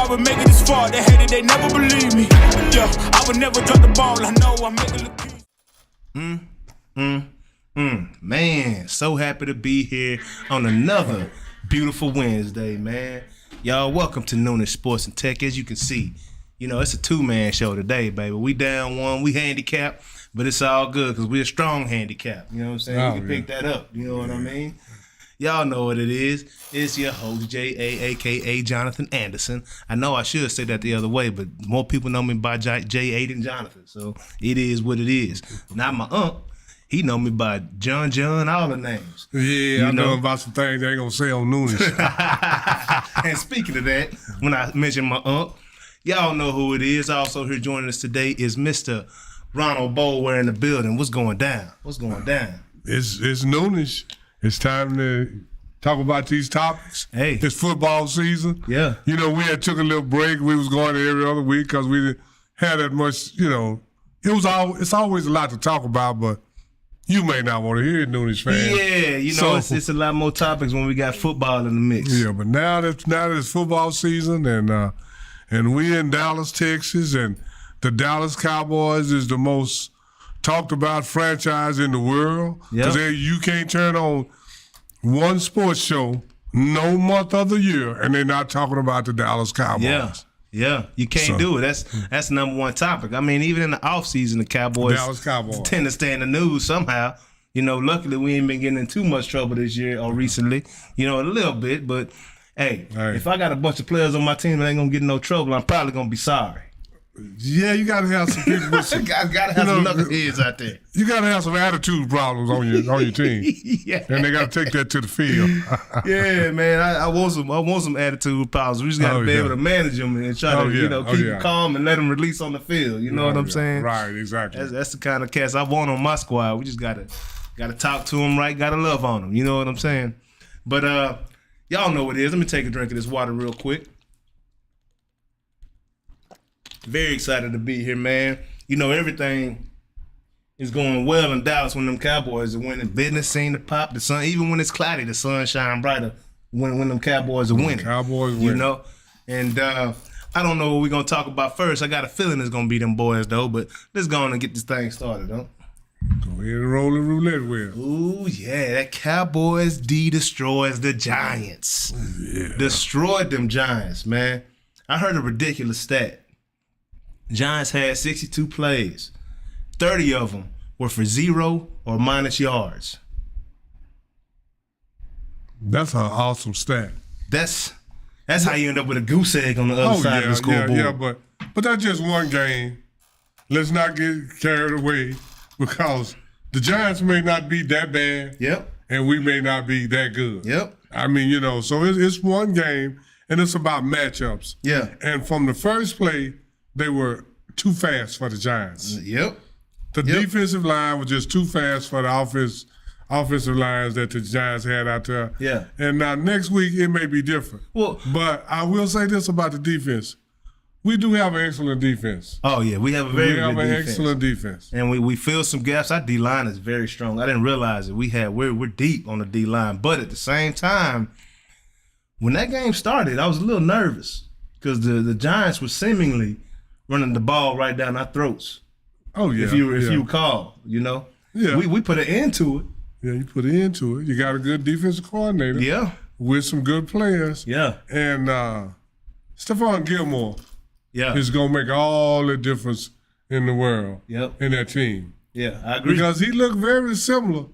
I would make it this far. They hated, they never believe me. Yeah, I would never drop the ball. I know I make it look easy. Man, so happy to be here on another beautiful Wednesday, man. Y'all, welcome to Noonish Sports and Tech. As you can see, it's a two-man show today, baby. We down one, we handicapped, but it's all good because we're a strong handicap. You know what I'm saying? You can pick that up. You know what I mean? Y'all know what it is. It's your host, J.A., a.k.a. Jonathan Anderson. I know I should say that the other way, but more people know me by J.A. than Jonathan, so it is what it is. Not my uncle. He know me by John, all the names. Yeah, I know about some things they ain't gonna say on Noonish. And speaking of that, when I mentioned my uncle, y'all know who it is. Also here joining us today is Mr. Ronald Boulware in the building. What's going down? What's going down? It's Noonish. It's time to talk about these topics. Hey. It's football season. Yeah. We had took a little break. We was going every other week because we didn't have that much, it's always a lot to talk about, but you may not want to hear it, Noonish fans. Yeah, it's a lot more topics when we got football in the mix. Yeah, but now that it's football season and we in Dallas, Texas, and the Dallas Cowboys is the most talked about franchise in the world. Because you can't turn on one sports show no month of the year and they're not talking about the Dallas Cowboys. Yeah, you can't do it. That's the number one topic. I mean, even in the offseason, the Dallas Cowboys tend to stay in the news somehow. Luckily we ain't been getting in too much trouble this year or recently, a little bit. But, hey, if I got a bunch of players on my team that ain't going to get in no trouble, I'm probably going to be sorry. Yeah, you got to have some people with some, gotta have some knuckleheads out there. You got to have some attitude problems on your team. Yeah. And they got to take that to the field. Yeah, man, I want some attitude problems. We just got to be able to manage them and try to keep them calm and let them release on the field. You know what I'm saying? Right, exactly. That's the kind of cats I want on my squad. We just gotta talk to them right, gotta love on them. You know what I'm saying? But y'all know what it is. Let me take a drink of this water real quick. Very excited to be here, man. Everything is going well in Dallas when them Cowboys are winning. Business seem to pop. The sun, even when it's cloudy, the sun shine brighter when them Cowboys are winning. Cowboys win. And I don't know what we're going to talk about first. I got a feeling it's going to be them boys, though. But let's go on and get this thing started, huh? Go ahead and roll the roulette wheel. Ooh, yeah. That Cowboys D destroys the Giants. Yeah. Destroyed them Giants, man. I heard a ridiculous stat. Giants had 62 plays. 30 of them were for 0 or minus yards. That's an awesome stat. That's how you end up with a goose egg on the other side of the scoreboard. Yeah, but that's just one game. Let's not get carried away because the Giants may not be that bad. Yep. And we may not be that good. Yep. I mean, so it's one game and it's about matchups. Yeah. And from the first play, they were too fast for the Giants. Yep. The defensive line was just too fast for the offensive lines that the Giants had out there. Yeah. And now next week it may be different. Well, but I will say this about the defense. We do have an excellent defense. Oh, yeah. We have a very good defense. Excellent defense. And we fill some gaps. Our D-line is very strong. I didn't realize it. We're deep on the D-line. But at the same time, when that game started, I was a little nervous because the Giants were seemingly running the ball right down our throats. Oh, yeah. If you recall, Yeah. We put an end to it. Yeah, you put an end to it. You got a good defensive coordinator. Yeah. With some good players. Yeah. And Stephon Gilmore is going to make all the difference in the world in that team. Yeah, I agree. Because he looked very similar.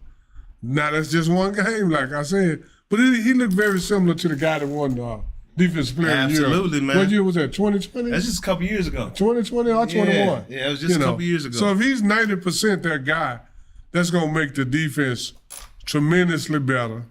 Now, that's just one game, like I said. But he looked very similar to the guy that won the Defensive Player of the Year. Absolutely, man. What year was that, 2020? That's just a couple years ago. 2020 or 21? Yeah, it was just a couple years ago. So if he's 90% that guy, that's going to make the defense tremendously better.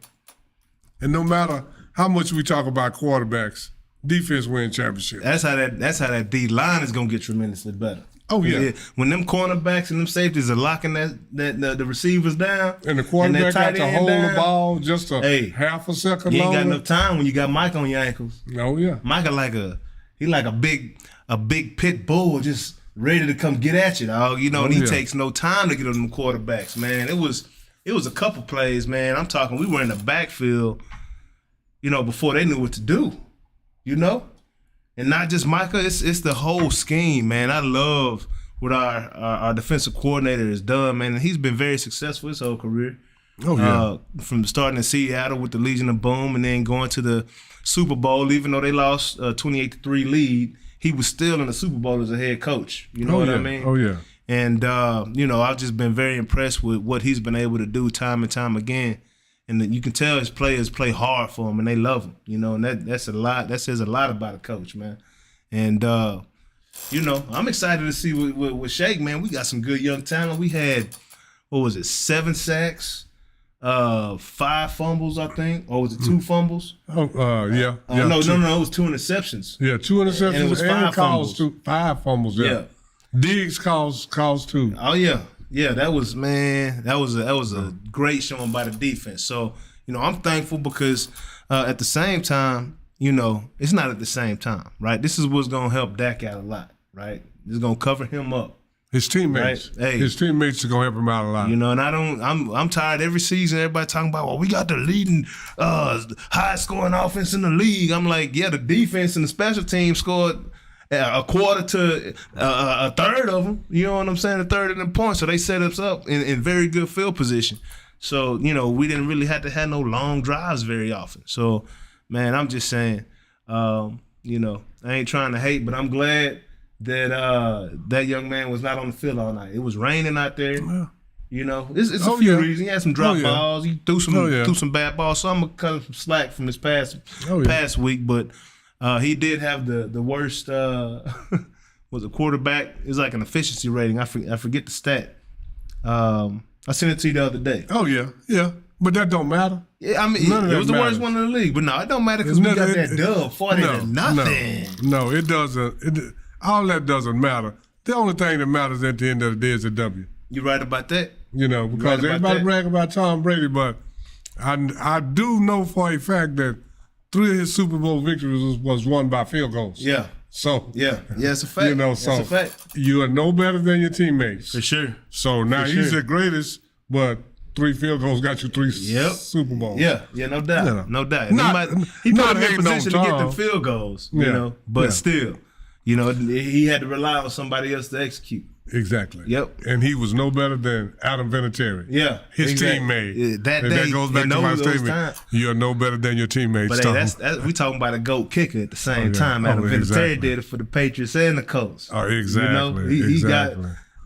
And no matter how much we talk about quarterbacks, defense wins championships. That's how that D-line is going to get tremendously better. Oh, yeah. When them cornerbacks and them safeties are locking the receivers down. And the quarterback got to hold the ball just half a second longer. You ain't got enough time when you got Mike on your ankles. Oh, yeah. Mike like a big pit bull just ready to come get at you, dog. And he takes no time to get on them quarterbacks, man. It was a couple plays, man. I'm talking, we were in the backfield, before they knew what to do, And not just Micah, it's the whole scheme, man. I love what our defensive coordinator has done, man. And he's been very successful his whole career. Oh, yeah. From starting in Seattle with the Legion of Boom and then going to the Super Bowl, even though they lost a 28-3 lead, he was still in the Super Bowl as a head coach. You know what I mean? Oh, yeah. And, I've just been very impressed with what he's been able to do time and time again. And you can tell his players play hard for him and they love him, and that's a lot. That says a lot about a coach, man. And, I'm excited to see with Shake, man. We got some good young talent. We had, 7 sacks, 5 fumbles, I think. Or was it 2 fumbles? Yeah. No, it was 2 interceptions. Yeah, 2 interceptions and it was 5 fumbles. 5 fumbles, yeah. Diggs calls 2. Oh, yeah. Yeah, that was a great showing by the defense. So, I'm thankful because at the same time, it's not at the same time, right? This is what's going to help Dak out a lot, right? This is going to cover him up. His teammates. Right? Hey, his teammates are going to help him out a lot. And I'm tired every season, everybody talking about, well, we got the leading highest scoring offense in the league. I'm like, yeah, the defense and the special team scored a quarter to a third of them. You know what I'm saying? A third of them points. So they set us up in very good field position. So, we didn't really have to have no long drives very often. So, man, I'm just saying, I ain't trying to hate, but I'm glad that that young man was not on the field all night. It was raining out there. Yeah. It's a few reasons. He had some drop balls. He threw some bad balls. So I'm going to cut him some slack from this past week, but he did have the worst was a quarterback. It's like an efficiency rating. I forget the stat. I sent it to you the other day. Oh, yeah. But that don't matter. Yeah, I mean, it was the worst one in the league. But no, it don't matter because we got that dub, 40-0. No, it doesn't. All that doesn't matter. The only thing that matters at the end of the day is a W. You right about that? Because everybody brag about Tom Brady, but I do know for a fact that 3 of his Super Bowl victories was won by field goals. Yeah. So yeah, it's a fact. It's a fact. You are no better than your teammates. For sure. So now he's the greatest, but 3 field goals got you 3 Super Bowls. Yeah, no doubt. No doubt. He put him in position to get the field goals, but still, he had to rely on somebody else to execute. Exactly. Yep. And he was no better than Adam Vinatieri. Yeah. His teammate. That goes back to my statement. You're no better than your teammates. But hey, we talking about a GOAT kicker at the same time. Adam Vinatieri did it for the Patriots and the Colts. Oh, exactly. He got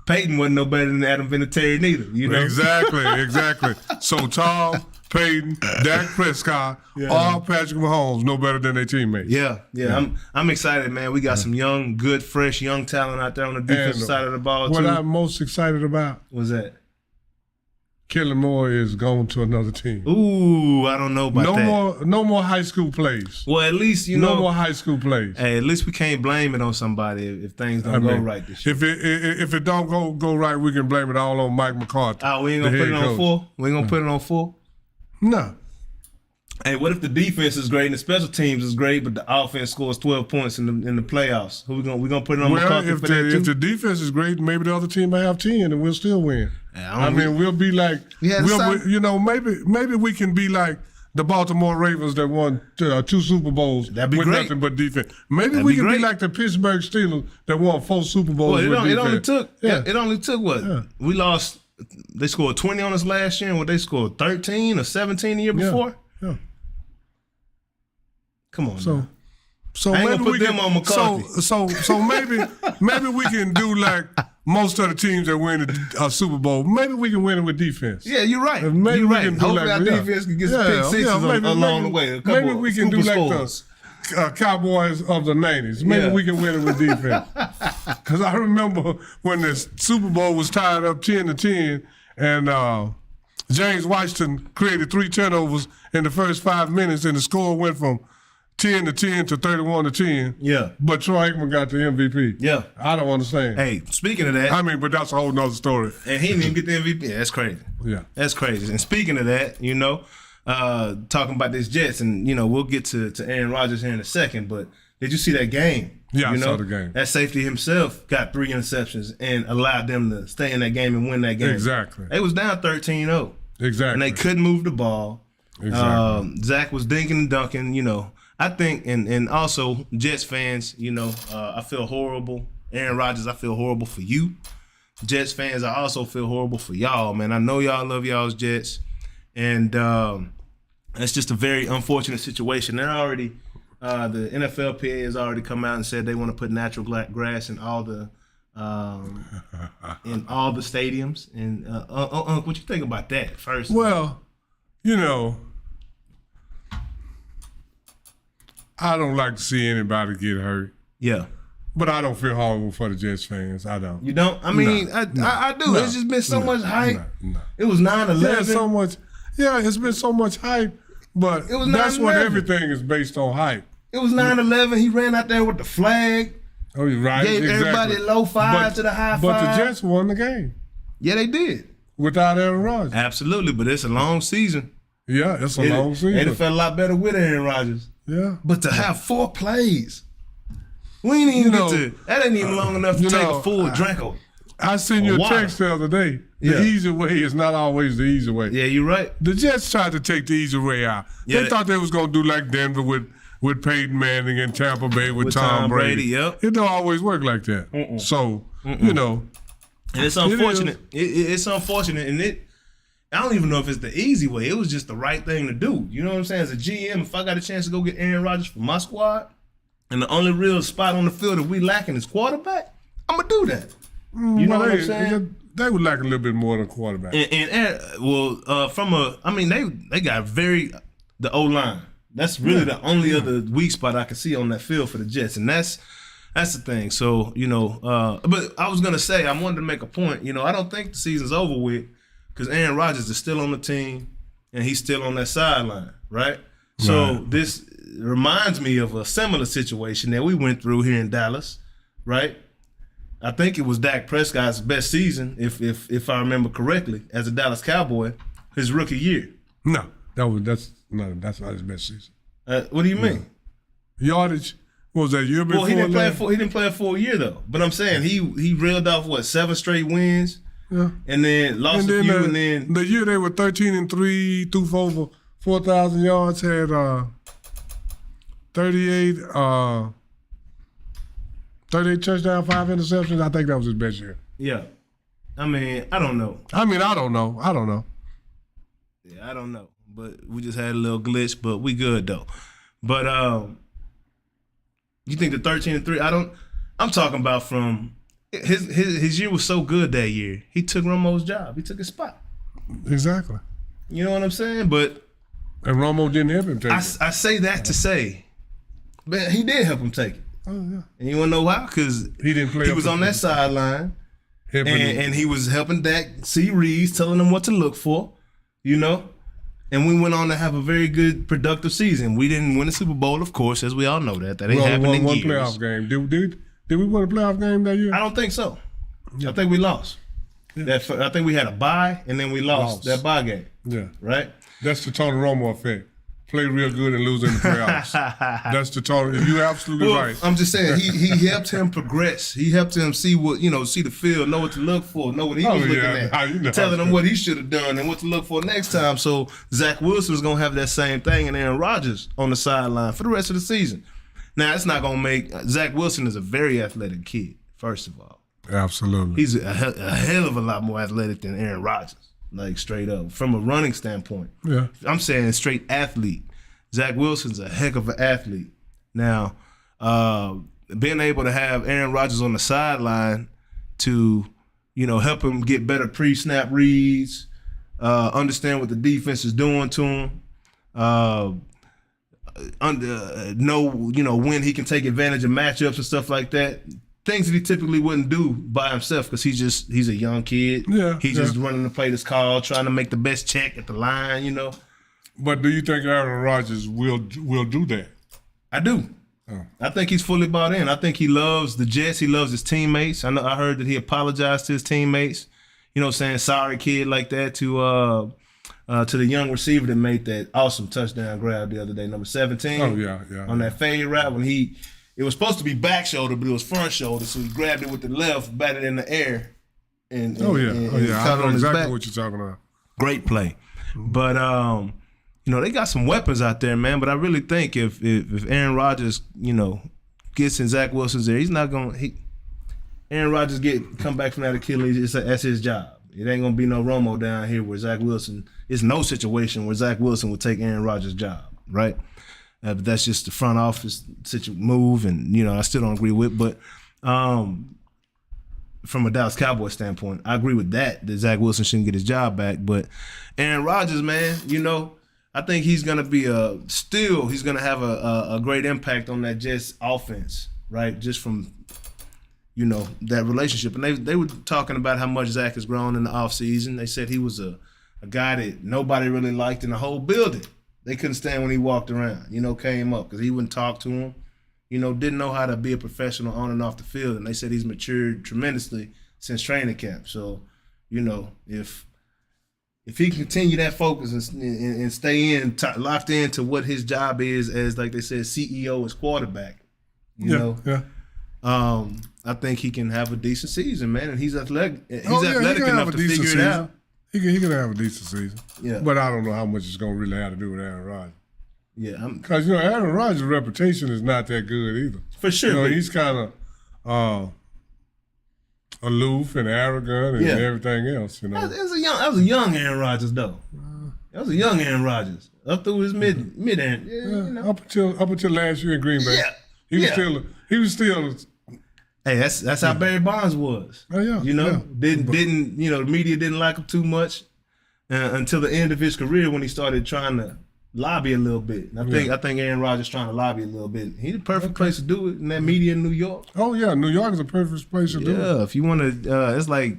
Peyton wasn't no better than Adam Vinatieri neither. Exactly. So Tom, Peyton, Dak Prescott, all Patrick Mahomes no better than their teammates. Yeah. I'm excited, man. We got some good, fresh, young talent out there on the defensive side of the ball, what I'm most excited about was that Kellen Moore is going to another team. Ooh, I don't know about that. No more high school plays. Well, at least, no more high school plays. Hey, at least we can't blame it on somebody if things don't go right this year. If it don't go right, we can blame it all on Mike McCarthy. Oh, we ain't going to put it on full? We ain't going to put it on full? No. Hey, what if the defense is great and the special teams is great, but the offense scores 12 points in the playoffs? Who we gonna put it on McCarthy for that too? If the defense is great, maybe the other team may have 10 and we'll still win. We'll be like, maybe we can be like the Baltimore Ravens that won 2 Super Bowls with nothing but defense. Maybe we can be like the Pittsburgh Steelers that won 4 Super Bowls with defense. It only took what? Yeah. We lost. They scored 20 on us last year, and what they scored 13 or 17 the year before. Yeah. Come on. So I ain't maybe gonna put them on McCarthy. So maybe we can do like most of the teams that win a Super Bowl. Maybe we can win it with defense. Yeah, you're right. Maybe you're we right. can do Hopefully our defense can get some pick sixes along the way. Maybe we can do like the Cowboys of the 90s. Maybe we can win it with defense. Because I remember when the Super Bowl was tied up 10-10, and James Washington created 3 turnovers in the first 5 minutes, and the score went from 10-10 to 31-10. Yeah. But Troy Aikman got the MVP. Yeah. I don't understand. Hey, speaking of that. But that's a whole nother story. And he didn't even get the MVP. Yeah, that's crazy. Yeah. That's crazy. And speaking of that, talking about this Jets, and, we'll get to Aaron Rodgers here in a second, but did you see that game? Yeah, I saw the game. That safety himself got 3 interceptions and allowed them to stay in that game and win that game. Exactly. They was down 13-0. Exactly. And they couldn't move the ball. Exactly. Zach was dinking and dunking, I think, and also Jets fans, I feel horrible. Aaron Rodgers, I feel horrible for you. Jets fans, I also feel horrible for y'all, man. I know y'all love y'all's Jets, and it's just a very unfortunate situation. They're already, the NFLPA has already come out and said they want to put natural grass in all the stadiums. And what you think about that first? Well, I don't like to see anybody get hurt. Yeah. But I don't feel horrible for the Jets fans. I don't. You don't? I mean, I do. It's just been so much hype. It was 9/11. Yeah, so much. Yeah, it's been so much hype. But it was that's what everything is based on, hype. It was 9/11. He ran out there with the flag. Oh, you're right. Gave everybody a low five to the high five. But the Jets won the game. Yeah, they did. Without Aaron Rodgers. Absolutely, but it's a long season. Yeah, it's a long season. And it felt a lot better with Aaron Rodgers. Yeah. But to have 4 plays, we ain't even that ain't even long enough to take a full drink of. I seen your text the other day. The easy way is not always the easy way. Yeah, you're right. The Jets tried to take the easy way out. Yeah, they thought they was going to do like Denver with Peyton Manning and Tampa Bay with Tom Brady. Yep. It don't always work like that. So, And it's unfortunate. It's unfortunate. And I don't even know if it's the easy way. It was just the right thing to do. You know what I'm saying? As a GM, if I got a chance to go get Aaron Rodgers for my squad, and the only real spot on the field that we lacking is quarterback, I'm going to do that. You know what I'm saying? They would lack a little bit more than quarterback. They got the O-line. That's really the only other weak spot I can see on that field for the Jets, and that's the thing. So, but I was going to say, I wanted to make a point. I don't think the season's over with because Aaron Rodgers is still on the team, and he's still on that sideline, right? So this reminds me of a similar situation that we went through here in Dallas, right? I think it was Dak Prescott's best season, if I remember correctly, as a Dallas Cowboy, his rookie year. No, that's not his best season. What do you mean? Yardage. What was that year before? Well, he didn't play a full year though. But I'm saying he reeled off 7 straight wins. Yeah. And then lost a few, and then the year they were 13-3, threw for over 4,000 yards, had 38 touchdowns, 5 interceptions. I think that was his best year. Yeah. I mean, I don't know. I don't know. Yeah, I don't know. But we just had a little glitch, but we good though. But you think the 13-3? I'm talking about from his year was so good that year. He took Romo's job. He took his spot. Exactly. You know what I'm saying? And Romo didn't help him take it. I say that to say, man, he did help him take it. Oh yeah. And you wanna know why? Because he didn't play. He was on that sideline, and he was helping Dak see reads, telling him what to look for. And we went on to have a very good, productive season. We didn't win the Super Bowl, of course, as we all know that. That ain't happened in years. One playoff game. Did we win a playoff game that year? I don't think so. Yeah. I think we lost. Yeah. I think we had a bye, and then we lost that bye game. Yeah. Right? That's the Tony Romo effect. Play real good and lose in the playoffs. That's the Tony. You're absolutely right. I'm just saying, he helped him progress. He helped him see see the field, know what to look for, know what he was looking at, telling him what he should have done and what to look for next time. So Zach Wilson is going to have that same thing, and Aaron Rodgers on the sideline for the rest of the season. Now, it's not going to make – Zach Wilson is a very athletic kid, first of all. Absolutely. He's a hell of a lot more athletic than Aaron Rodgers. Like, straight up. From a running standpoint. Yeah. I'm saying straight athlete. Zach Wilson's a heck of an athlete. Now, being able to have Aaron Rodgers on the sideline to, help him get better pre-snap reads, understand what the defense is doing to him, know, when he can take advantage of matchups and stuff like that. Things that he typically wouldn't do by himself because he's a young kid. Yeah, he's just running to play this call, trying to make the best check at the line, But do you think Aaron Rodgers will do that? I do. Oh. I think he's fully bought in. I think he loves the Jets. He loves his teammates. I heard that he apologized to his teammates, saying sorry kid like that to the young receiver that made that awesome touchdown grab the other day, number 17. Oh, yeah. On that fade route when it was supposed to be back shoulder, but it was front shoulder, so he grabbed it with the left, batted in the air, and I know exactly what you're talking about. Great play. But, they got some weapons out there, man. But I really think if Aaron Rodgers, gets in Zach Wilson's there, he's not gonna. Aaron Rodgers come back from that Achilles. That's his job. It ain't gonna be no Romo down here where Zach Wilson. It's no situation where Zach Wilson would take Aaron Rodgers' job, right? But that's just the front office move, and I still don't agree with. But from a Dallas Cowboys standpoint, I agree with that Zach Wilson shouldn't get his job back. But Aaron Rodgers, man, I think he's gonna be he's gonna have a great impact on that Jets offense, right? Just from that relationship. And they were talking about how much Zach has grown in the offseason. They said he was a guy that nobody really liked in the whole building. They couldn't stand when he walked around, came up because he wouldn't talk to him, didn't know how to be a professional on and off the field. And they said he's matured tremendously since training camp. So, if he can continue that focus and stay locked into what his job is as, like they said, CEO as quarterback, I think he can have a decent season, man. And he's athletic. He's athletic enough to figure it out. He can have a decent season. Yeah. But I don't know how much it's going to really have to do with Aaron Rodgers. Yeah. Because, Aaron Rodgers' reputation is not that good either. For sure. He's kind of aloof and arrogant and everything else, That was a young Aaron Rodgers, though. That was a young Aaron Rodgers. Up through his mid-end. Up until last year in Green Bay. Yeah. He was still Hey, that's how Barry Bonds was. Oh yeah. Didn't the media didn't like him too much until the end of his career when he started trying to lobby a little bit. And I think Aaron Rodgers trying to lobby a little bit. He's the perfect place to do it in that media in New York. Oh yeah, New York is a perfect place to do it. Yeah, if you want to, it's like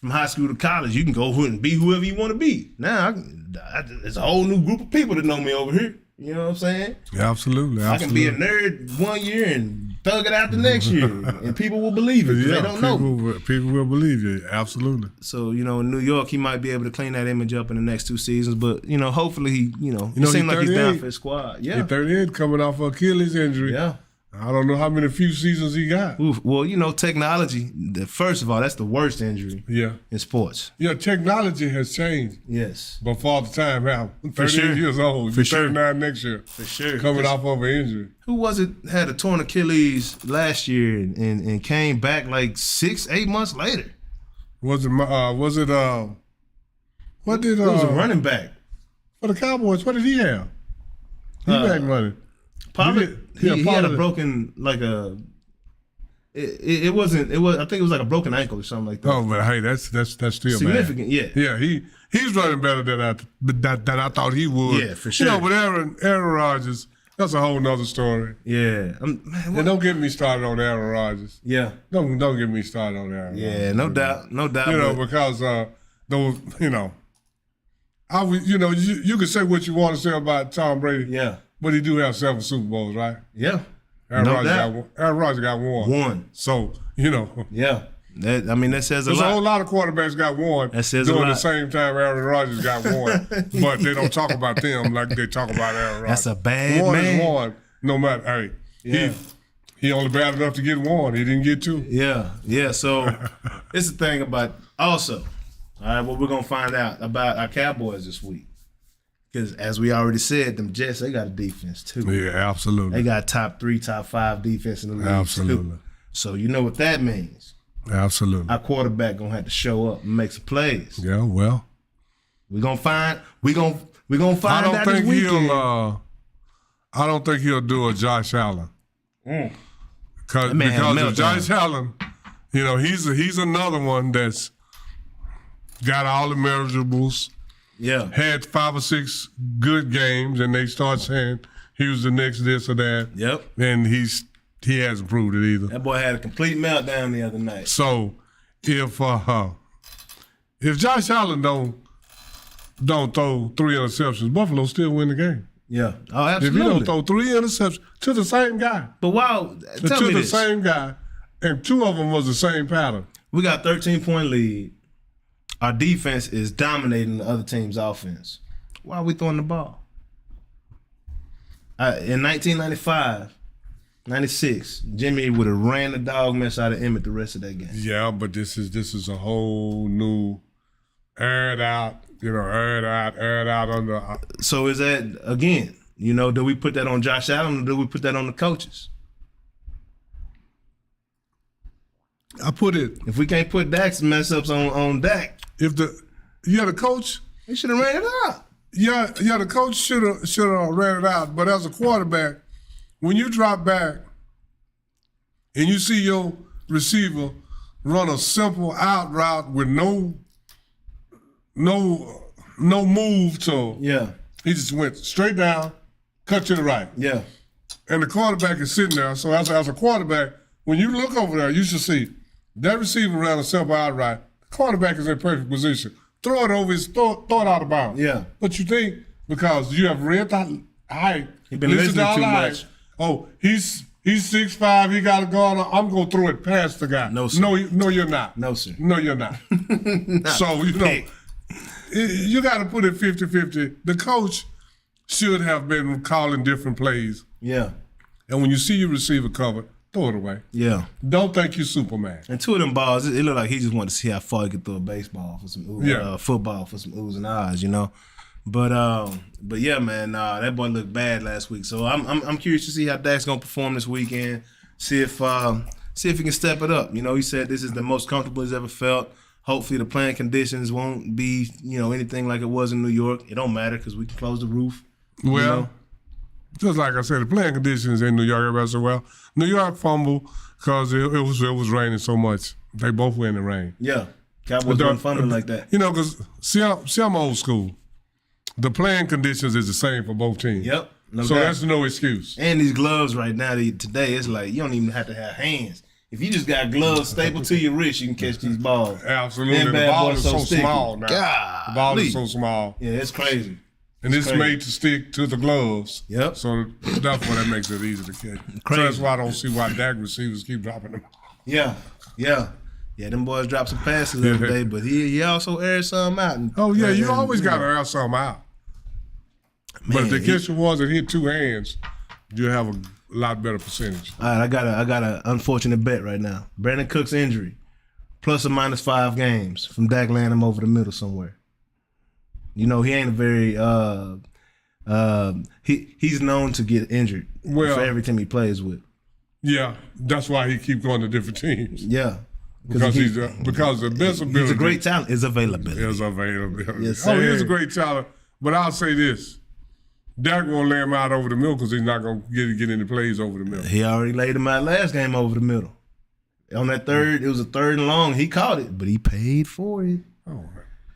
from high school to college, you can go and be whoever you want to be. Now there's a whole new group of people that know me over here. You know what I'm saying? Yeah, absolutely. I can be a nerd one year and thug it out the next year, and people will believe it. They don't know. People will believe you. Absolutely. So in New York, he might be able to clean that image up in the next 2 seasons. But hopefully he, it seems like he's down for his squad. Yeah, he's 38, coming off an Achilles injury. Yeah. I don't know how many few seasons he got. Oof. Well, technology, first of all, that's the worst injury in sports. Yeah, technology has changed. Yes. But for all the time now, 38 years old, for 39 next year. For sure. Coming off of an injury. Who was it had a torn Achilles last year and came back like 6-8 months later? What did It was a running back. For the Cowboys, what did he have? He back running. Probably he had a broken it was I think it was like a broken ankle or something like that. Oh, but hey, that's still significant. Bad. Yeah, he's running better than I thought he would. Yeah, for sure. But Aaron Rodgers, that's a whole nother story. Yeah, and don't get me started on Aaron Rodgers. Yeah, don't get me started on Aaron. Yeah, Rodgers, no doubt. Because those you can say what you want to say about Tom Brady. Yeah. But he do have 7 Super Bowls, right? Yeah. Aaron Rodgers got one. One. So, Yeah. That says a lot. There's a whole lot of quarterbacks got one that says during a lot. the same time Aaron Rodgers got one. But they don't talk about them like they talk about Aaron Rodgers. That's a bad one man. One is one, no matter. Hey, he only bad enough to get one. He didn't get 2. Yeah. Yeah. So it's the thing about also, all right, what we're going to find out about our Cowboys this week. Because as we already said, them Jets, they got a defense too. Yeah, absolutely. They got top 3, top 5 defense in the league. Absolutely. Too. So you know what that means. Absolutely. Our quarterback gonna have to show up and make some plays. Yeah, well. We're gonna find out this weekend. I don't think he'll do a Josh Allen. Because of Josh Allen, he's another one that's got all the measurables. Yeah. Had 5 or 6 good games, and they start saying he was the next this or that. Yep. And he hasn't proved it either. That boy had a complete meltdown the other night. So if Josh Allen don't throw 3 interceptions, Buffalo still win the game. Yeah. Oh, absolutely. If he don't throw 3 interceptions to the same guy. But wow, tell me this. Same guy, and 2 of them was the same pattern. We got 13-point lead. Our defense is dominating the other team's offense. Why are we throwing the ball? In 1995, 96, Jimmy would have ran the dog mess out of Emmett the rest of that game. Yeah, but this is a whole new, aired out air it out under. So is that, again, do we put that on Josh Allen or do we put that on the coaches? I put it. If we can't put Dak's mess ups on Dak. If the coach. He should have ran it out. Yeah, the coach should have ran it out. But as a quarterback, when you drop back and you see your receiver run a simple out route with no move to, he just went straight down, cut to the right. Yeah. And the quarterback is sitting there. So as a quarterback, when you look over there, you should see that receiver ran a simple out route. The quarterback is in perfect position. Throw it over throw it out of bounds. Yeah. But you think, because you have read the height, he's been listening too much. Oh, he's 6'5", he got a gun, I'm going to throw it past the guy. No, sir. No, you're not. No, sir. No, you're not. So, you got to put it 50-50. The coach should have been calling different plays. Yeah. And when you see your receiver covered, throw it away. Yeah. Don't think you're Superman. And two of them balls, it looked like he just wanted to see how far he could throw a baseball for some football for some oohs and ahs, But yeah, man, that boy looked bad last week. So I'm curious to see how Dak's gonna perform this weekend. See if he can step it up. He said this is the most comfortable he's ever felt. Hopefully the playing conditions won't be anything like it was in New York. It don't matter because we can close the roof. Well, just like I said, the playing conditions in New York, everybody said, well, New York fumbled because it was raining so much. They both were in the rain. Yeah, Cowboys weren't fumbling like that. Because see, I'm old school. The playing conditions is the same for both teams. Yep. No so doubt. that's no excuse. And these gloves right now, today, it's like you don't even have to have hands. If you just got gloves stapled to your wrist, you can catch these balls. Absolutely. The ball is so small now. God, the ball is so small. Yeah, it's crazy. And it's made to stick to the gloves. Yep. So that's why that makes it easy to catch. Crazy. So that's why I don't see why Dak receivers keep dropping them. Yeah. Them boys dropped some passes the other day, but he also aired some out. You always got to air some out. Man, but if they catch the ones that hit two hands, you'll have a lot better percentage. All right, I got an unfortunate bet right now. Brandon Cook's injury, plus or minus 5 games from Dak landing him over the middle somewhere. He ain't a very he's known to get injured for every team he plays with. Yeah, that's why he keeps going to different teams. Yeah. Because the best ability. He's a great talent. Is availability. Yes, sir. He's a great talent. But I'll say this. Dak won't lay him out over the middle because he's not going to get any plays over the middle. He already laid him out last game over the middle. On that third, it was a 3rd and long. He caught it, but he paid for it. Oh,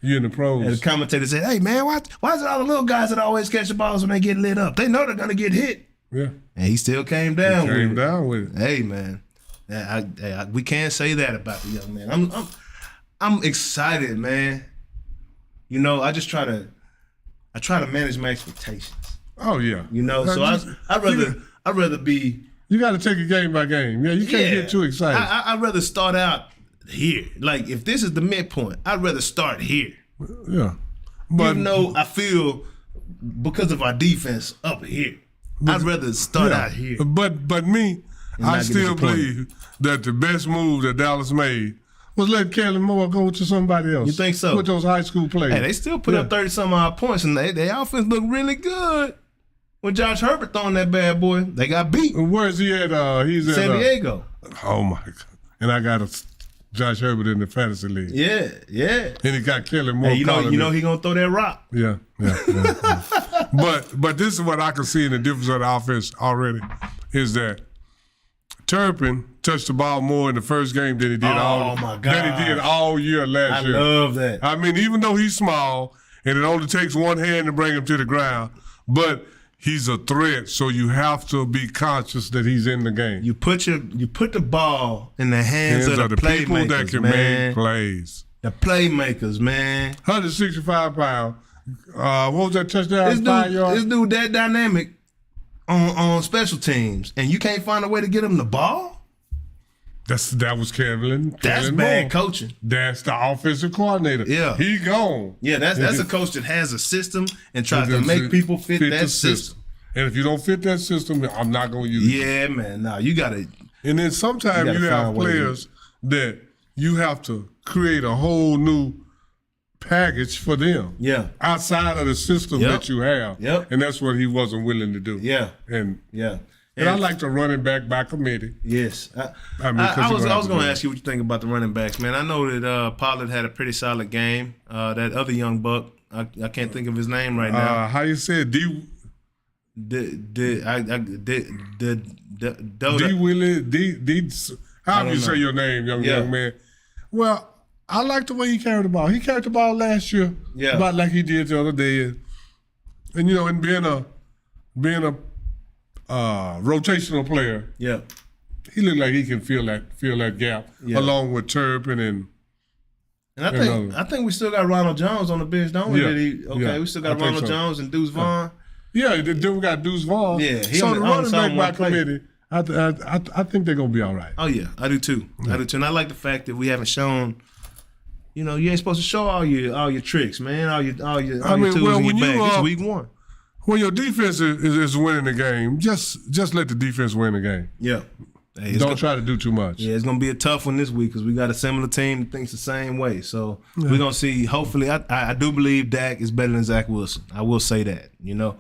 you in the pros. And the commentator said, hey, man, why is it all the little guys that always catch the balls when they get lit up? They know they're going to get hit. Yeah. And he still came down with it. Came down with it. Hey, man. We can't say that about the young man. I'm excited, man. I just try to manage my expectations. Oh yeah. So I'd rather be. You got to take it game by game. Yeah, you can't get too excited. I'd rather start out here. Like if this is the midpoint, I'd rather start here. Yeah. But even though I feel because of our defense up here, I'd rather start out here. But me, I still believe that the best move that Dallas made was let Kellen Moore go to somebody else. You think so? With those high school players. Hey, they still put up 30-some odd points, and their offense looked really good. When Josh Herbert throwing that bad boy, they got beat. Where's he at? He's at San Diego. Oh my God! And I got Josh Herbert in the fantasy league. Yeah. And he got Kellen Moore. Hey, you know he gonna throw that rock. Yeah. But this is what I can see in the difference of the offense already is that Turpin touched the ball more in the first game than he did all year last year. I love that. I mean, even though he's small and it only takes one hand to bring him to the ground, but he's a threat, so you have to be conscious that he's in the game. You put the ball in the hands of the people that can make plays. The playmakers, man. 165 pounds. What was that touchdown? 5 yards? This dude that dynamic on special teams, and you can't find a way to get him the ball? That was Kevin. That's bad coaching. That's the offensive coordinator. Yeah. He gone. Yeah, that's a coach that has a system and tries to make people fit that system. And if you don't fit that system, I'm not going to use it. Yeah, man. No, you got to. And then sometimes you have players that you have to create a whole new package for them. Yeah. Outside of the system that you have. Yep. And that's what he wasn't willing to do. Yeah. And yeah. And I like the running back by committee. Yes. I was going to ask you what you think about the running backs, man. I know that Pollard had a pretty solid game. That other young buck, I can't think of his name right now. How you say it? D Willie, how do you say your name, young man? Well, I like the way he carried the ball. He carried the ball last year, about like he did the other day. And you know, and being a rotational player, he looked like he can fill that gap along with Turpin and I think we still got Ronald Jones on the bench, don't we? We still got Ronald Jones and Deuce Vaughn. Yeah, then we got Deuce Vaughn. Yeah, so the running back by committee, I think they're gonna be all right. Oh yeah, I do too. And I like the fact that we haven't shown. You know, you ain't supposed to show all your tricks, man. All your tools in your bag. It's week one. When your defense is winning the game, just let the defense win the game. Yeah. Hey, don't try to do too much. Yeah, it's going to be a tough one this week because we got a similar team that thinks the same way. So we're going to see. Hopefully, I do believe Dak is better than Zach Wilson. I will say that. You know,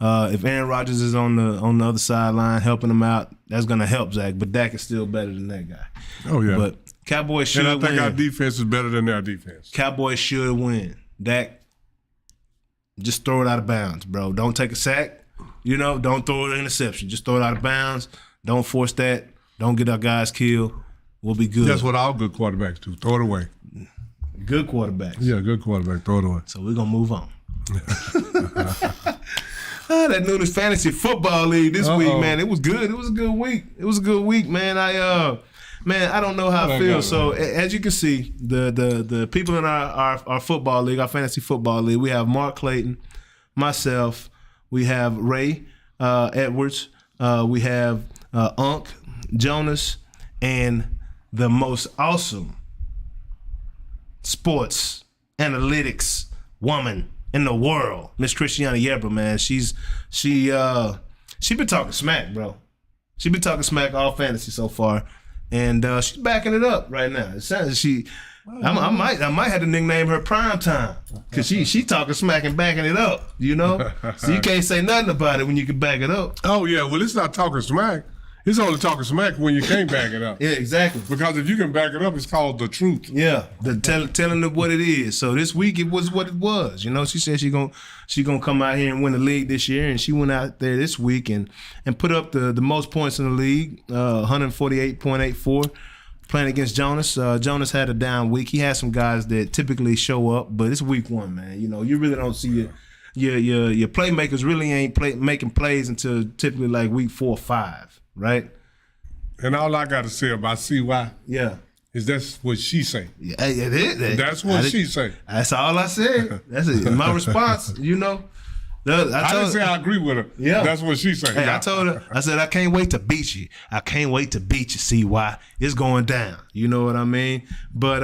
if Aaron Rodgers is on the other sideline helping him out, that's going to help Zach. But Dak is still better than that guy. Oh yeah. But Cowboys should win. And I think our defense is better than their defense. Cowboys should win. Dak, just throw it out of bounds, bro. Don't take a sack. You know, don't throw an interception. Just throw it out of bounds. Don't force that. Don't get our guys killed. We'll be good. That's what all good quarterbacks do. Throw it away. Good quarterbacks. Yeah, good quarterback. Throw it away. So we're going to move on. That Noonish Fantasy Football League this week, man. It was good. It was a good week. It was a good week, man. I don't know how I feel. So as you can see, the people in our football league, our fantasy football league, we have Mark Clayton, myself, we have Ray Edwards, we have Unc, Jonas, and the most awesome sports analytics woman in the world, Miss Christiana Yebra, man. She been talking smack, bro. She been talking smack all fantasy so far. And she's backing it up right now. It sounds I might have to nickname her Prime Time because she talking smack and backing it up. You know, so you can't say nothing about it when you can back it up. Oh yeah, well it's not talking smack. It's only talking smack when you can't back it up. Yeah, exactly. Because if you can back it up, it's called the truth. Yeah, telling them what it is. So this week it was what it was. You know, she said she gonna come out here and win the league this year, and she went out there this week and put up the most points in the league, 148.84, playing against Jonas. Jonas had a down week. He had some guys that typically show up, but it's week one, man. You know, you really don't see your playmakers really ain't making plays until typically like week 4 or 5. Right, and all I got to say about CY, is that's what she say. Yeah, it is. That's what she say. That's all I said. That's it. My response. You know, I didn't say I agree with her. Yeah, that's what she say. Hey, I told her. I said I can't wait to beat you. I can't wait to beat you. CY, it's going down. You know what I mean? But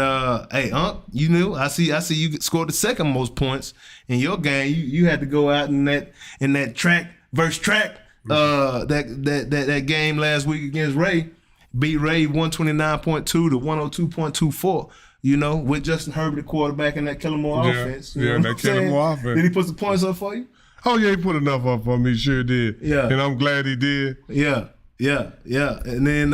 hey, Unc, you knew. I see. You scored the second most points in your game. You had to go out in that track versus track. That game last week against Ray, beat Ray 129.2 to 102.24. You know, with Justin Herbert, the quarterback, in that Killamore offense. Yeah, that Killamore offense. Did he put some points up for you? Oh yeah, he put enough up for me. Sure did. Yeah, and I'm glad he did. Yeah. And then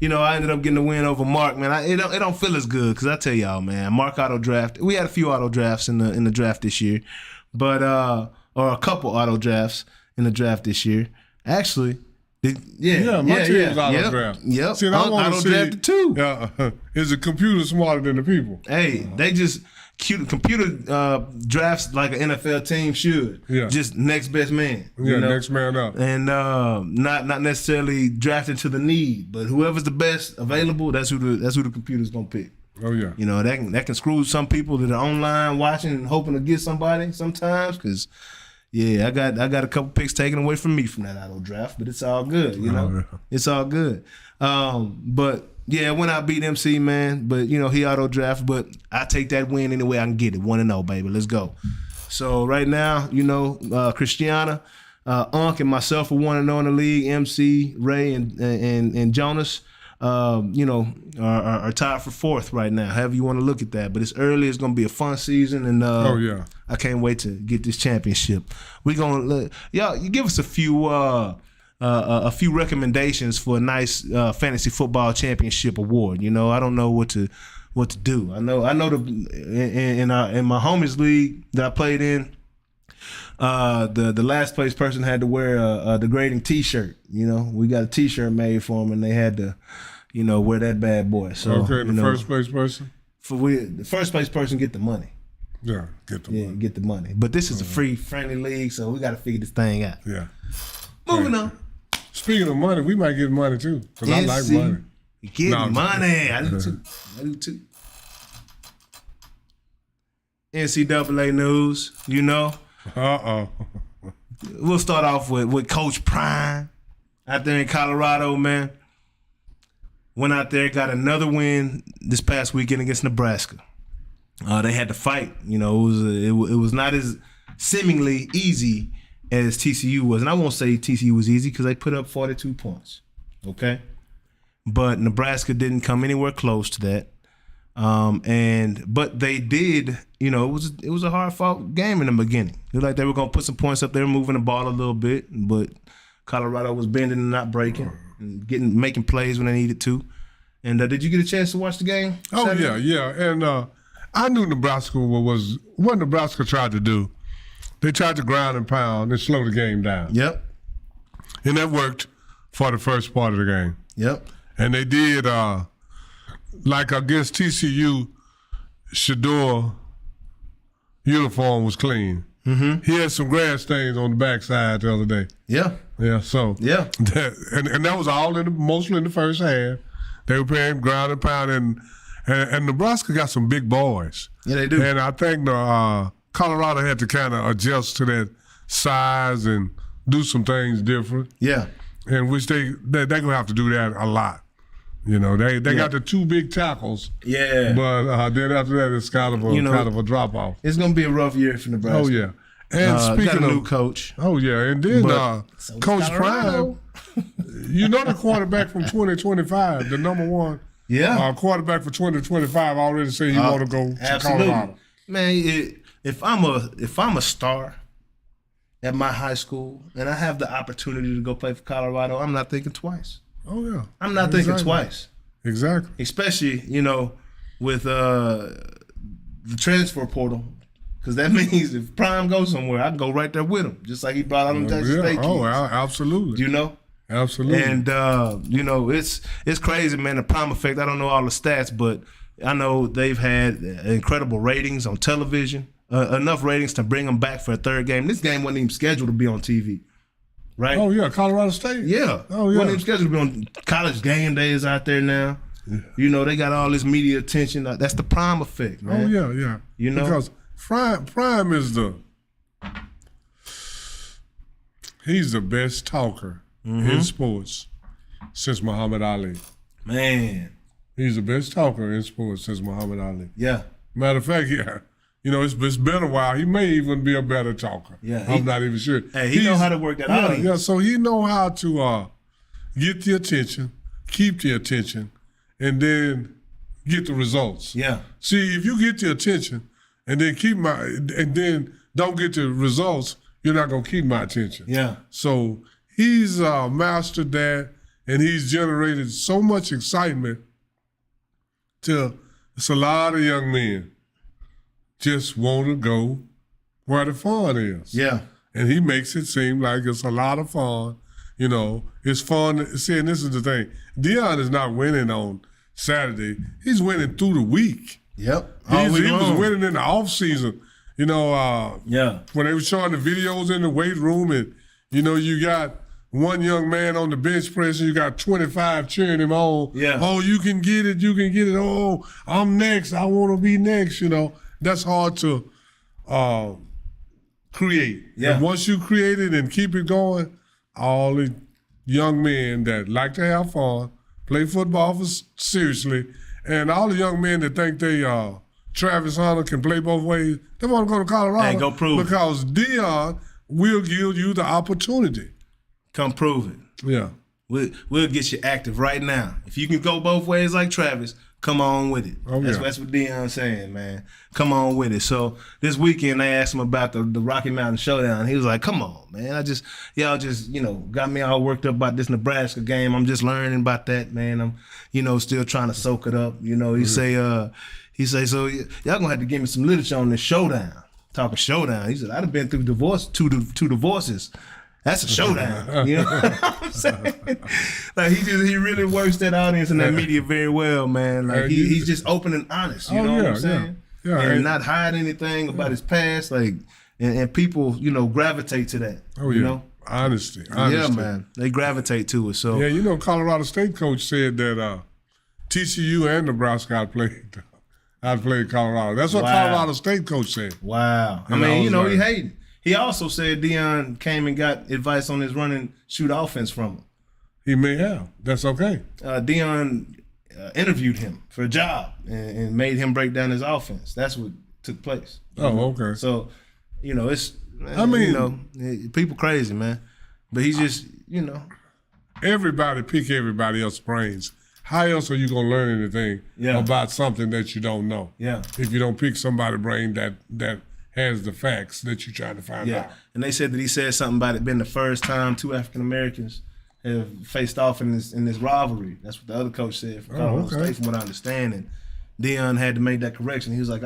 you know, I ended up getting a win over Mark. Man, it don't feel as good because I tell y'all, man, Mark auto draft. We had a few auto drafts in the draft this year, but or a couple auto drafts in the draft this year. Actually, my team was auto draft. Yep. See, I want to see drafted too. Is the computer smarter than the people? Hey, they just computer drafts like an NFL team should. Yeah. Just next best man. Yeah, next man up. And not necessarily drafting to the need, but whoever's the best available, that's who the computer's gonna pick. Oh yeah. You know, that can screw some people that are online watching and hoping to get somebody sometimes because. Yeah, I got a couple picks taken away from me from that auto draft, but it's all good, you know. It's all good. But yeah, when I beat MC, man, but you know, he auto draft, but I take that win any way I can get it. 1-0, baby. Let's go. So right now, you know, Christiana, Unc and myself are 1-0 in the league, MC, Ray, and Jonas are tied for fourth right now. However you want to look at that, but it's early. It's gonna be a fun season, and I can't wait to get this championship. We're gonna y'all. You give us a few recommendations for a nice fantasy football championship award. You know, I don't know what to do. I know in my homies league that I played in, the last place person had to wear a degrading T-shirt. You know, we got a T-shirt made for them, and they had to, wear that bad boy. So first place person. The first place person get the money. Yeah, get the money. But this is a free, friendly league, so we got to figure this thing out. Yeah. Moving on. Speaking of money, we might get money too, because I like money. Getting money. I do too. NCAA news, We'll start off with Coach Prime out there in Colorado, man. Went out there, got another win this past weekend against Nebraska. They had to fight. It was not as seemingly easy as TCU was. And I won't say TCU was easy because they put up 42 points, okay? But Nebraska didn't come anywhere close to that. But they did, it was a hard-fought game in the beginning. It was like they were going to put some points up there, moving the ball a little bit, but Colorado was bending and not breaking and making plays when they needed to. And did you get a chance to watch the game? Oh, Saturday? Yeah. And I knew Nebraska was what Nebraska tried to do. They tried to ground and pound and slow the game down. Yep. And that worked for the first part of the game. Yep. And they did, like against TCU, Shador uniform was clean. Mm-hmm. He had some grass stains on the backside the other day. Yeah. Yeah, so. Yeah. And that was all mostly in the first half. They were playing ground and pound, and Nebraska got some big boys. Yeah, they do. And I think Colorado had to kind of adjust to that size and do some things different. Yeah. And which they're going to have to do that a lot. They got the two big tackles. Yeah. But then after that, it's kind of a drop-off. It's going to be a rough year for Nebraska. Oh, yeah. And speaking got a of new coach. Oh, yeah. And then Coach Colorado. Prime, the quarterback from 2025, the number one quarterback for 2025 already said he want to go to Colorado. Man, if I'm a star at my high school and I have the opportunity to go play for Colorado, I'm not thinking twice. Oh, yeah. I'm not thinking twice. Exactly. Especially, with the transfer portal. Because that means if Prime goes somewhere, I can go right there with him, just like he brought out them Texas State kids. Oh, absolutely. And, Absolutely. it's crazy, man, the Prime effect. I don't know all the stats, but I know they've had incredible ratings on television, enough ratings to bring them back for a third game. This game wasn't even scheduled to be on TV. Right? Oh, yeah, Colorado State. Yeah. Oh, yeah. Wasn't even scheduled to be on College Game Day is out there now. Yeah. They got all this media attention. That's the Prime effect, man. Oh, yeah. Because Prime is he's the best talker in sports since Muhammad Ali. Man. He's the best talker in sports since Muhammad Ali. Yeah. Matter of fact, it's been a while. He may even be a better talker. Yeah. I'm not even sure. Hey, he knows how to work that audience. Yeah, so he know how to get the attention, keep the attention, and then get the results. Yeah. See, if you get the attention and then don't get the results, you're not gonna keep my attention. Yeah. So he's mastered that, and he's generated so much excitement till it's a lot of young men just want to go where the fun is. Yeah. And he makes it seem like it's a lot of fun. It's fun. See, and this is the thing. Deion is not winning on Saturday. He's winning through the week. Yep. He was winning in the off season. Yeah. When they were showing the videos in the weight room, and you got one young man on the bench press and you got 25 cheering him on. Yeah. Oh, you can get it. Oh, I'm next. I want to be next. That's hard to create. Yeah. And once you create it and keep it going, all the young men that like to have fun, play football seriously, and all the young men that think they Travis Hunter can play both ways, they want to go to Colorado. Hey, go prove it. Because Deion will give you the opportunity. Come prove it. Yeah. We'll get you active right now. If you can go both ways like Travis, come on with it. That's what Deion's saying, man. Come on with it. So this weekend they asked him about the Rocky Mountain Showdown. He was like, "Come on, man. Y'all just got me all worked up about this Nebraska game. I'm just learning about that, man. I'm still trying to soak it up. He say so y'all gonna have to give me some literature on this showdown. Talking showdown. He said I'd have been through two divorces. That's a showdown." You know what I'm saying? Like he really works that audience and that media very well, man. Like he's just open and honest. You know what I'm saying? Yeah. And not hide anything about his past. Like and people, gravitate to that. Oh yeah. You know? Honesty. Yeah, man. They gravitate to it. So Colorado State coach said that TCU and Nebraska I'd played Colorado. That's what Colorado State coach said. Wow. I mean, he hated. He also said Deion came and got advice on his run and shoot offense from him. He may have. That's okay. Deion interviewed him for a job and made him break down his offense. That's what took place. Oh, okay. So, it's. People crazy, man. But he's just, Everybody pick everybody else's brains. How else are you gonna learn anything about something that you don't know? Yeah. If you don't pick somebody's brain that has the facts that you're trying to find out. And they said that he said something about it being the first time two African Americans have faced off in this rivalry. That's what the other coach said from Colorado State, from what I understand. And Deion had to make that correction. He was like,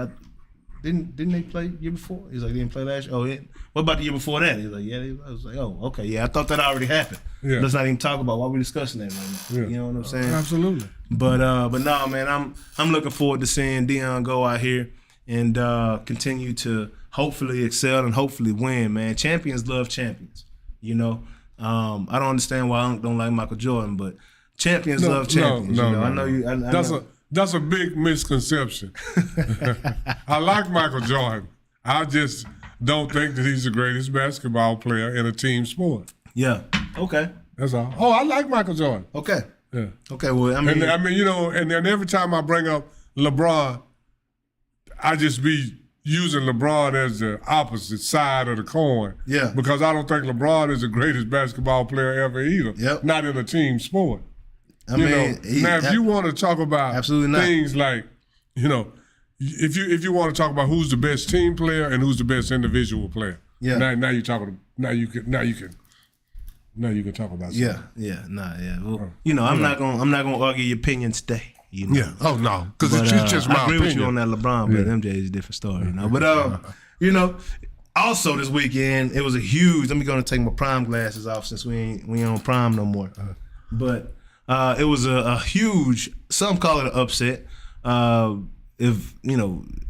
didn't they play year before? He's like, they didn't play last year? Oh, yeah. What about the year before that? He was like, yeah. I was like, oh, okay, yeah. I thought that already happened. Yeah. Let's not even talk about why we're discussing that right now. Yeah. You know what I'm saying? Absolutely. But no, man, I'm looking forward to seeing Deion go out here and continue to hopefully excel and hopefully win, man. Champions love champions. I don't understand why I don't like Michael Jordan, but champions love champions. No, I know you. That's a big misconception. I like Michael Jordan. I just don't think that he's the greatest basketball player in a team sport. Yeah. Okay. That's all. Oh, I like Michael Jordan. Okay. Yeah. Okay. Well, and then every time I bring up LeBron, I just be using LeBron as the opposite side of the coin. Yeah. Because I don't think LeBron is the greatest basketball player ever either. Yep. Not in a team sport. If you want to talk about things like, if you want to talk about who's the best team player and who's the best individual player, now you can talk about something. Well, I'm not gonna argue your opinion today. Yeah. Oh no, because it's just my opinion. I agree with you on that LeBron, but MJ is a different story. But also this weekend it was a huge. Let me go and take my prime glasses off since we ain't on prime no more. But it was a huge. Some call it an upset. If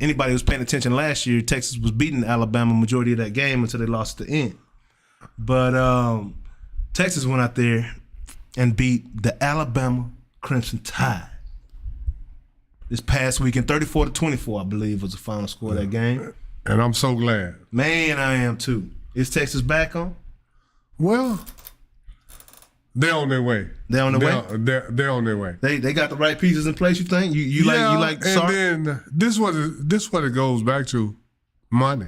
anybody was paying attention last year, Texas was beating Alabama majority of that game until they lost at the end. But Texas went out there and beat the Alabama Crimson Tide this past weekend, 34-24, I believe, was the final score of that game. And I'm so glad. Man, I am too. Is Texas back on? Well, they're on their way. They're on their way? They're on their way. They got the right pieces in place, you think? You like Sark? And then this what it goes back to, money.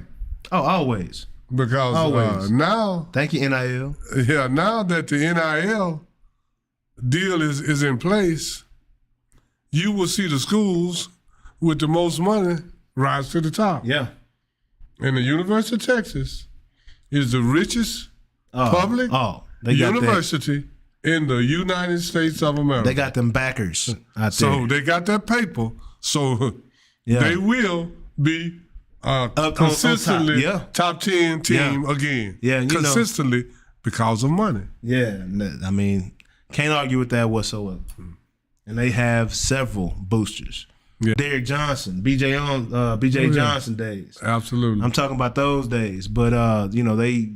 Oh, always. Because now... Thank you, NIL. Yeah, now that the NIL deal is in place, you will see the schools with the most money rise to the top. Yeah. And the University of Texas is the richest public university in the United States of America. They got them backers out there. So they got that paper. So they will be consistently top 10 team again. Yeah, consistently because of money. Yeah, I mean, can't argue with that whatsoever. And they have several boosters. Yeah. Derrick Johnson, BJ Johnson days. Absolutely. I'm talking about those days. But they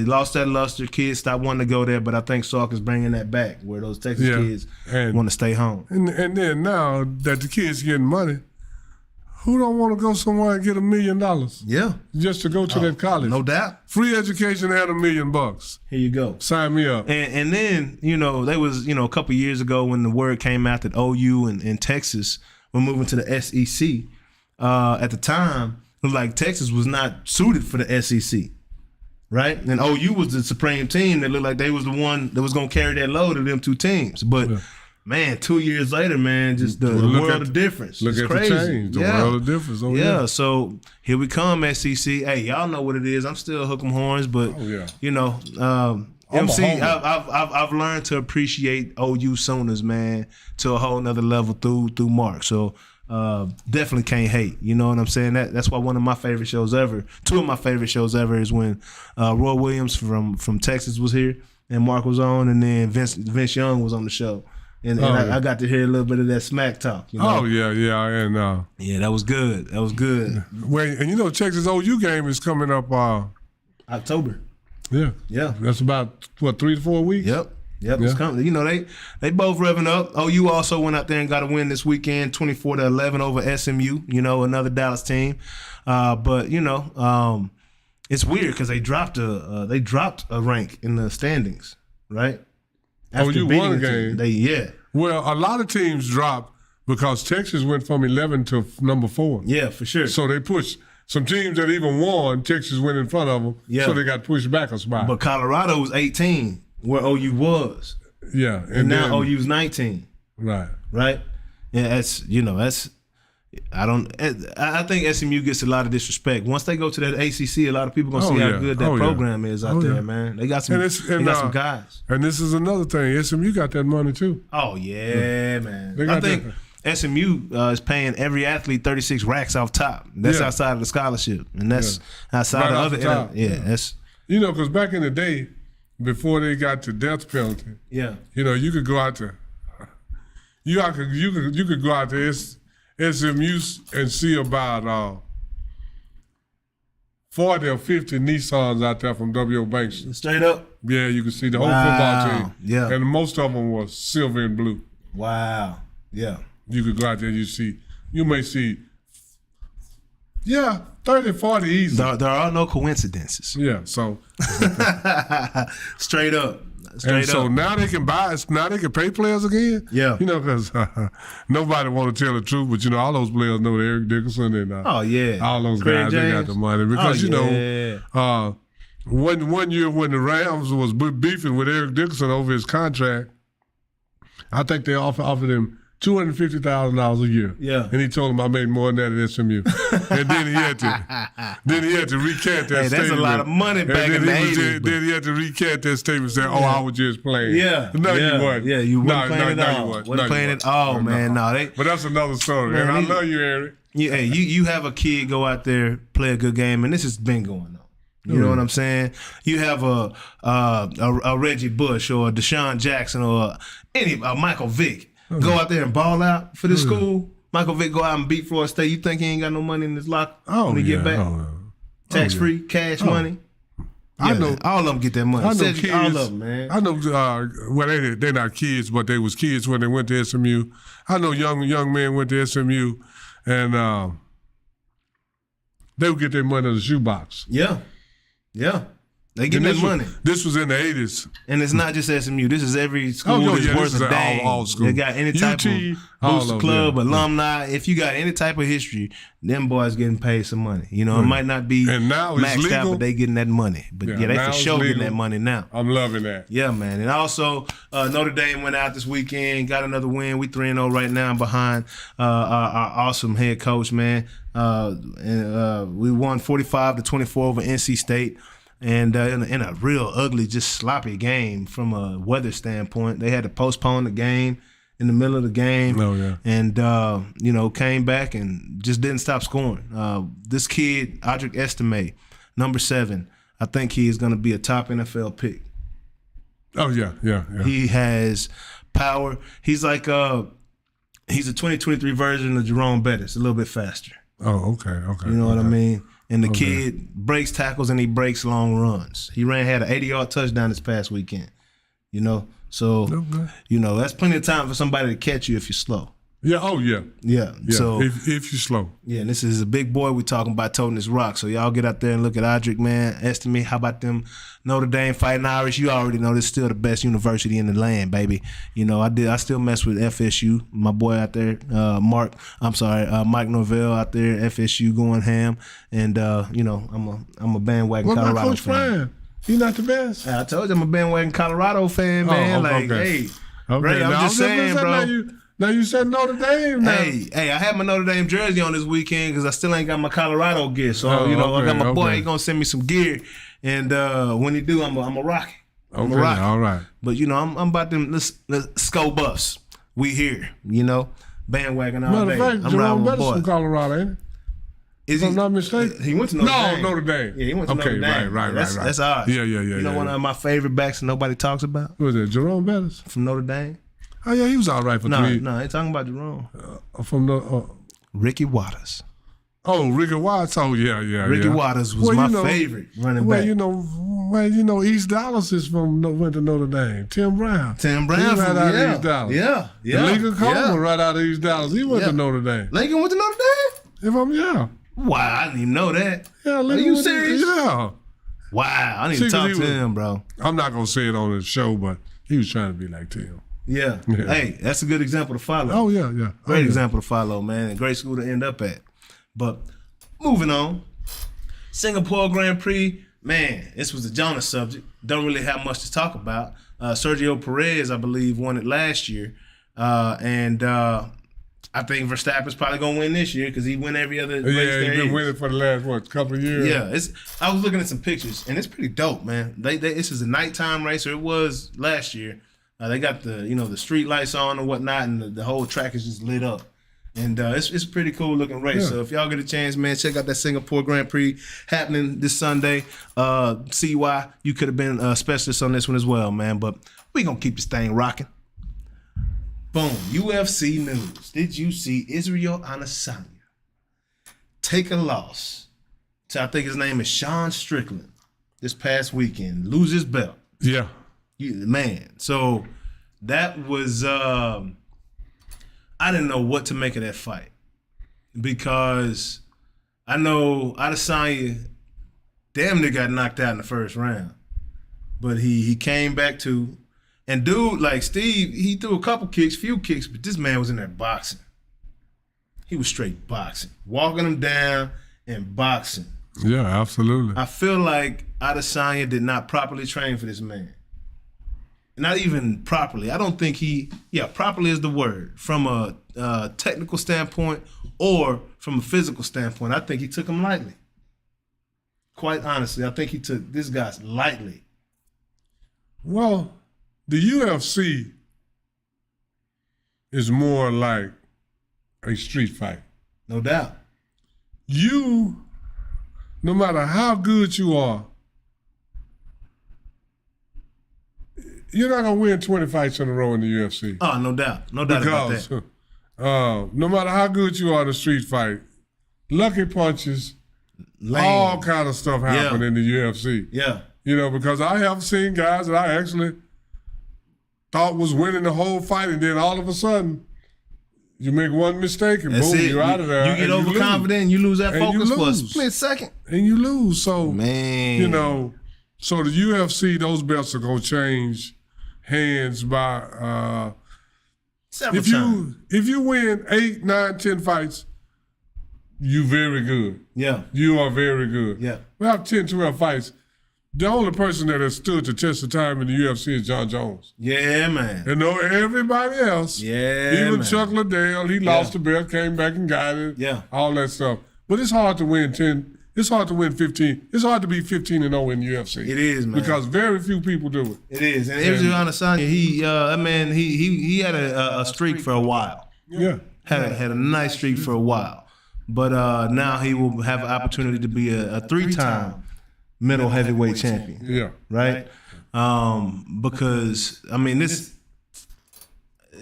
lost that luster. Kids stopped wanting to go there, but I think Sark is bringing that back, where those Texas kids want to stay home. And then now that the kids getting money, who don't want to go somewhere and get $1 million? Yeah. Just to go to that college. No doubt. Free education at $1 million. Here you go. Sign me up. And then, there was, a couple years ago when the word came out that OU and Texas were moving to the SEC. At the time, it was like Texas was not suited for the SEC. right? And OU was the supreme team that looked like they was the one that was going to carry that load of them two teams. But, man, 2 years later, man, just the world of difference. Look at crazy. the change, the world of difference. Oh, yeah, so here we come, SEC. Hey, y'all know what it is. I'm still hook 'em horns, but, you know, MC, I've learned to appreciate OU Sooners, man, to a whole nother level through Mark. So definitely can't hate. You know what I'm saying? That's why one of my favorite shows ever, two of my favorite shows ever, is when Roy Williams from Texas was here and Mark was on, and then Vince Young was on the show. And I got to hear a little bit of that smack talk. You know? Oh, yeah, and yeah, that was good. That was good. Well, and you know, Texas OU game is coming up October. Yeah. That's about, 3 to 4 weeks? Yep, it's coming. You know, they both revving up. OU also went out there and got a win this weekend, 24-11 over SMU, you know, another Dallas team. But, you know, it's weird because they dropped a rank in the standings, right? After OU won a game. Well, a lot of teams dropped because Texas went from 11 to number 4. Yeah, for sure. So they pushed some teams that even won. Texas went in front of them, so they got pushed back a spot. But Colorado was 18, where OU was. Yeah, and now OU's 19. Right. And I think SMU gets a lot of disrespect. Once they go to that ACC, a lot of people gonna see how good that program is out there, man. They got some, some guys. And this is another thing. SMU got that money too. Oh yeah, man. I think SMU is paying every athlete 36 racks off top. That's outside of the scholarship, and that's outside of other. That's because back in the day, before they got to death penalty, you could go out to you could go out to SMU and see about 40 or 50 Nissans out there from W.O. Banks. Straight up? Yeah, you could see the whole football team. Yeah. And most of them were silver and blue. Wow. Yeah. You could go out there and you may see 30, 40 easy. There are no coincidences. Yeah, so. Straight up. So now they can pay players again? Yeah. Because nobody want to tell the truth, but, all those players know Eric Dickerson and all those Craig guys, James. They got the money. Because, one year when the Rams was beefing with Eric Dickerson over his contract, I think they offered him $250,000 a year. Yeah. And he told him I made more than that at SMU. And then he had to recant that statement. That's a lot of money back in the 80s. Then he had to recant that statement saying, I was just playing. Yeah. No, you weren't. Yeah, you weren't playing at all. You wasn't playing at all, man. No, but that's another story. Man, and I love you, Eric. Yeah, you have a kid go out there, play a good game, and this has been going on. You know what I'm saying? You have a Reggie Bush or a Deshaun Jackson or a Michael Vick. Go out there and ball out for the school. Michael Vick go out and beat Florida State. You think he ain't got no money in his locker when he get back? Tax-free, cash money. I know all of them get that money. I know kids. All of them, man. I know. They're not kids, but they was kids when they went to SMU. I know young men went to SMU, and they would get their money in the shoebox. Yeah. They get that money. This was in the 80s. And it's not just SMU. This is every school that's worth a dang. All school. They got any type of booster club, alumni. If you got any type of history, them boys getting paid some money. It might not be maxed out, but they getting that money. But they for sure getting that money now. I'm loving that. Yeah, man. And also, Notre Dame went out this weekend, got another win. We 3-0 right now behind our awesome head coach, man. And we won 45-24 over NC State. And in a real ugly, just sloppy game from a weather standpoint. They had to postpone the game in the middle of the game. Oh, yeah. And, came back and just didn't stop scoring. This kid, Audric Estime, number 7, I think he is going to be a top NFL pick. Oh, yeah. He has power. He's like he's a 2023 version of Jerome Bettis, a little bit faster. Oh, okay. You know what I mean? And the kid breaks tackles and he breaks long runs. He had an 80-yard touchdown this past weekend. So that's plenty of time for somebody to catch you if you're slow. Yeah. Oh, yeah. Yeah. So if you're slow. Yeah. And this is a big boy we're talking about toting this rock. So y'all get out there and look at Audric, man. Estimate. How about them Notre Dame Fighting Irish? You already know this is still the best university in the land, baby. I still mess with FSU. My boy out there, Mike Norvell out there, FSU going ham. And I'm a bandwagon what Colorado about Coach fan. Fran? He not the best? I told you I'm a bandwagon Colorado fan, man. Okay. Ray, I'm just saying, bro. Now you said Notre Dame now. Hey, I had my Notre Dame jersey on this weekend because I still ain't got my Colorado gear. So, I got my boy, he gonna send me some gear. And when he do, I'm a rock it. I'm a rock it. All right. But, I'm about them, let's go Buffs. We here, bandwagon all day. Matter of fact, Jerome Bettis from Colorado, ain't he? Is if I'm not mistaken? He went to Notre Dame. No, Notre Dame. Yeah, he went to Notre Dame. Right. That's ours. Yeah. One of my favorite backs that nobody talks about? Who was it, Jerome Bettis? From Notre Dame. Oh, yeah, he was all right for 3 No, ain't talking about Jerome. Ricky Waters. Oh, Ricky Waters. Oh, yeah. Ricky Waters was my favorite running back. East Dallas went to Notre Dame. Tim Brown. He right out of East Dallas. Yeah. Lincoln Coleman right out of East Dallas. He went to Notre Dame. Lincoln went to Notre Dame? Wow, I didn't even know that. Yeah, Lincoln. Are you serious? Yeah. Wow, I need to talk to him, bro. I'm not going to say it on the show, but he was trying to be like Tim. Yeah. Hey, that's a good example to follow. Oh, yeah. Great example to follow, man. And great school to end up at. But moving on. Singapore Grand Prix, man, this was a Jonas subject. Don't really have much to talk about. Sergio Perez, I believe, won it last year. And I think Verstappen's probably going to win this year because he win every other race there he's been winning for the last, couple of years? Yeah. I was looking at some pictures, and it's pretty dope, man. This is a nighttime race, or it was last year. They got the street lights on and whatnot, and the whole track is just lit up. And it's a pretty cool looking race. Yeah. So if y'all get a chance, man, check out that Singapore Grand Prix happening this Sunday. See why you could have been a specialist on this one as well, man. But we going to keep this thing rocking. Boom. UFC news. Did you see Israel Adesanya take a loss to, I think his name is Sean Strickland, this past weekend, lose his belt? Yeah. Man, so that was I didn't know what to make of that fight because I know Adesanya damn near got knocked out in the first round, but he came back to, and dude like Steve, he threw a few kicks, but this man was in there boxing. He was straight boxing, walking him down and boxing. Yeah, absolutely. I feel like Adesanya did not properly train for this man. Not even properly. I don't think properly is the word. From a technical standpoint or from a physical standpoint, I think he took him lightly. Quite honestly, I think he took this guy lightly. Well, the UFC is more like a street fight. No doubt. No matter how good you are, you're not going to win 20 fights in a row in the UFC. Oh, no doubt. No doubt about that. No matter how good you are in a street fight, lucky punches, all kind of stuff happen in the UFC. Yeah. Because I have seen guys that I actually thought was winning the whole fight, and then all of a sudden, you make one mistake and boom, you're out of there. You get overconfident and you lose that focus for a split second. And you lose. So, man. So the UFC, those belts are going to change hands by several times. If you win 8, 9, 10 fights, you very good. Yeah. You are very good. Yeah. We have 10, 12 fights. The only person that has stood the test of time in the UFC is John Jones. Yeah, man. And everybody else, even Chuck Liddell, he lost the belt, came back and got it. Yeah. All that stuff. But it's hard to win 10. It's hard to win 15. It's hard to be 15-0 in the UFC. It is, man. Because very few people do it. It is. And Israel Adesanya, he had a streak for a while. Yeah. Had a nice streak for a while. But now he will have an opportunity to be a 3-time middle heavyweight champion. Yeah. Right? Because,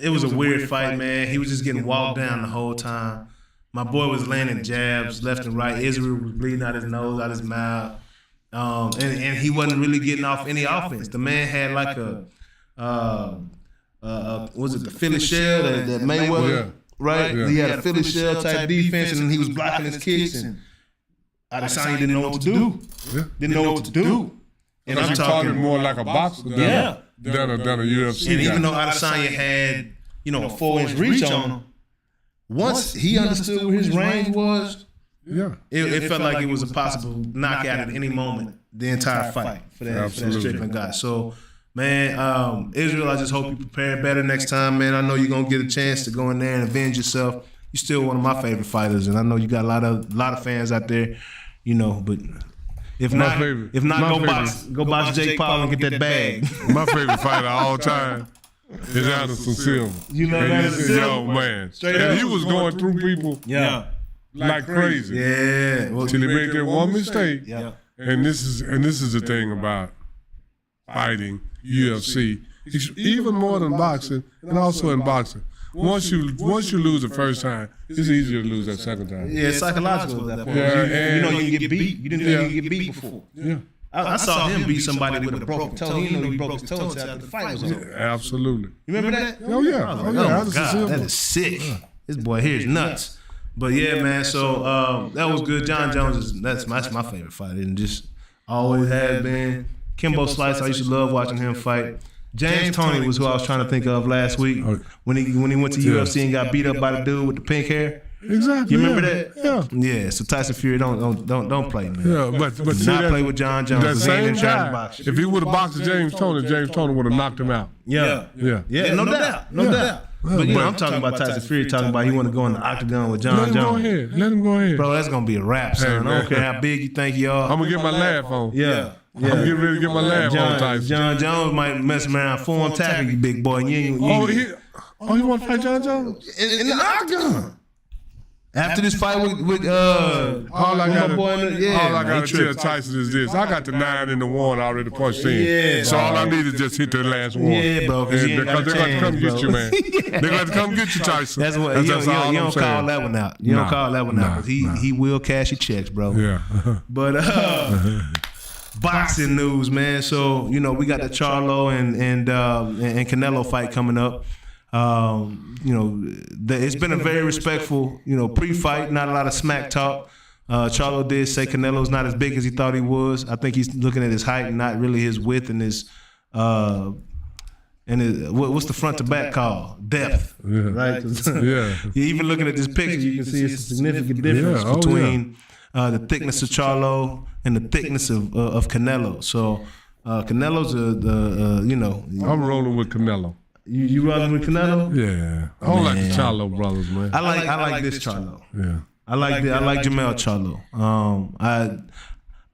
it was a weird fight, man. He was just getting walked down the whole time. My boy was landing jabs left and right. Israel was bleeding out his nose, out his mouth. And he wasn't really getting off any offense. The man had like was it the Philly shell that Mayweather, right? Yeah. He had a Philly shell type defense, and he was blocking his kicks. And Adesanya didn't know what to do. Yeah. Didn't know what to do. And I'm talking more like a boxer than a UFC. And even though Adesanya had, a 4-inch reach on him, once he understood where his range was, Yeah. It felt like it was a possible knockout at any moment, the entire fight for that Strickland guy. So, man, Israel, I just hope you prepare better next time, man. I know you're going to get a chance to go in there and avenge yourself. You're still one of my favorite fighters, and I know you got a lot of fans out there, you know, but if not, go box Jake Paul and get that bag. My favorite fighter of all time is Anderson Silva. You know Anderson Silva? Young man. And he was going through people like crazy. Yeah. Well, Till he made that one mistake. Yeah. And this is the thing about fighting, UFC. It's even more than boxing, and also in boxing. Once you lose the first time, it's easier to lose that second time. Yeah, it's psychological at that point. Yeah, you know you can get beat. You didn't think you could get beat before. Yeah. I saw him beat somebody with a broken toe. He didn't know he broke his toe until after the fight was over. Absolutely. You remember that? Oh yeah. Oh my God, that is sick. This boy here is nuts. But yeah, man. So that was good. John Jones that's my favorite fighter, and just always has been. Kimbo Slice, I used to love watching him fight. James Toney was who I was trying to think of last week when he went to UFC and got beat up by the dude with the pink hair. Exactly. You remember that? Yeah. Yeah. So Tyson Fury, don't play, man. Yeah, but Do see not play with John Jones. That He ain't same in trying to guy, box you. if he would have boxed James Toney would have knocked him out. Yeah, no doubt. But you know, I'm talking about Tyson Fury. Talking about he want to go in the octagon with John Jones. Let him go ahead. Bro, that's gonna be a wrap, son. I don't care how big you think you are. I'm gonna get my laugh on. Yeah. I'm getting ready to get my laugh on, Tyson. John Jones might mess around, form tackle you, big boy. And you you want to fight John Jones? In the octagon. After this fight with all I gotta Matrix. tell Tyson is this: I got the 9 and the 1 already punched in. Yeah, so all I need is just hit the last one. Yeah, bro. Because they're going to come get you, man. They're going to come get you, Tyson. That's what you don't call that one out. You don't call that one out. He will cash your checks, bro. Yeah. But boxing news, man. So you know we got the Charlo and Canelo fight coming up. You know, it's been a very respectful, you know, pre-fight, not a lot of smack talk. Charlo did say Canelo's not as big as he thought he was. I think he's looking at his height and not really his width and his what's the front to back called? Depth, right? Yeah. Even looking at this picture, you can see it's a significant difference between the thickness of Charlo and the thickness of Canelo. So Canelo's you know, I'm rolling with Canelo. You rolling with Canelo? Yeah, I don't like the Charlo brothers, man. I like this Charlo. Yeah, I like Jamel Charlo.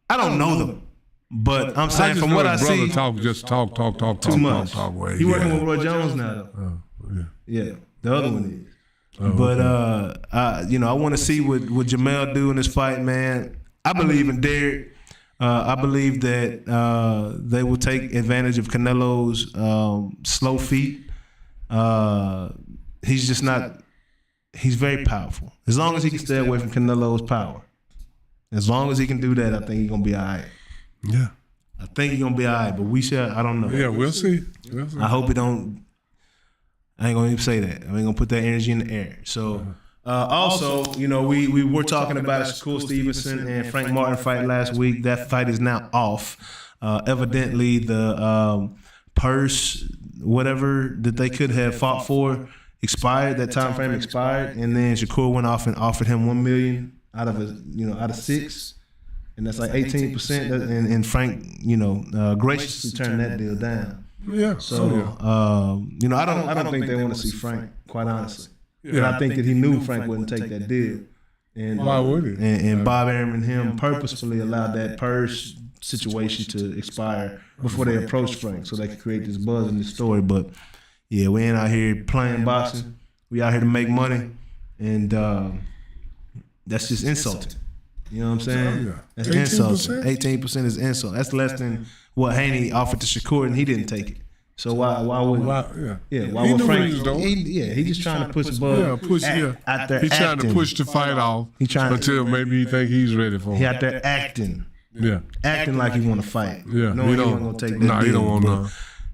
I don't know them, but I'm saying from what I see, talk too much. He working with Roy much. Jones now. Yeah, the other one is. But you know, I want to see what Jamel do in this fight, man. I believe in Derek. I believe that they will take advantage of Canelo's slow feet. He's just not. He's very powerful. As long as he can stay away from Canelo's power, as long as he can do that, I think he's gonna be all right. Yeah, I think he's gonna be all right. But we shall. I don't know. Yeah, we'll see. I hope it don't. I ain't gonna even say that. I ain't gonna put that energy in the air. So. Also, you know, we were talking about Shakur Stevenson and Frank Martin fight last week. That fight is now off. Evidently, the purse, whatever that they could have fought for, expired. That time frame expired, and then Shakur went off and offered him $1 million out of $6, and that's like 18%. And Frank, you know, graciously turned that deal down. Yeah. So, you know, I don't think they want to see Frank, quite honestly. And I think that he knew Frank wouldn't take that deal. And why would he? And Bob Arum and him purposefully allowed that purse situation to expire before they approached Frank, so they could create this buzz in this story. But yeah, we ain't out here playing boxing. We out here to make money, and that's just insulting. You know what I'm saying? That's 18%? insulting. 18% is insult. That's less than what Haney offered to Shakur, and he didn't take it. So why would why would Frank? He just trying to push the buzz. Out there He's trying to push the fight off until maybe he think he's ready for it. He out there acting. Yeah. Acting like he want to fight. Yeah. No, he don't gonna take that deal. He don't want to.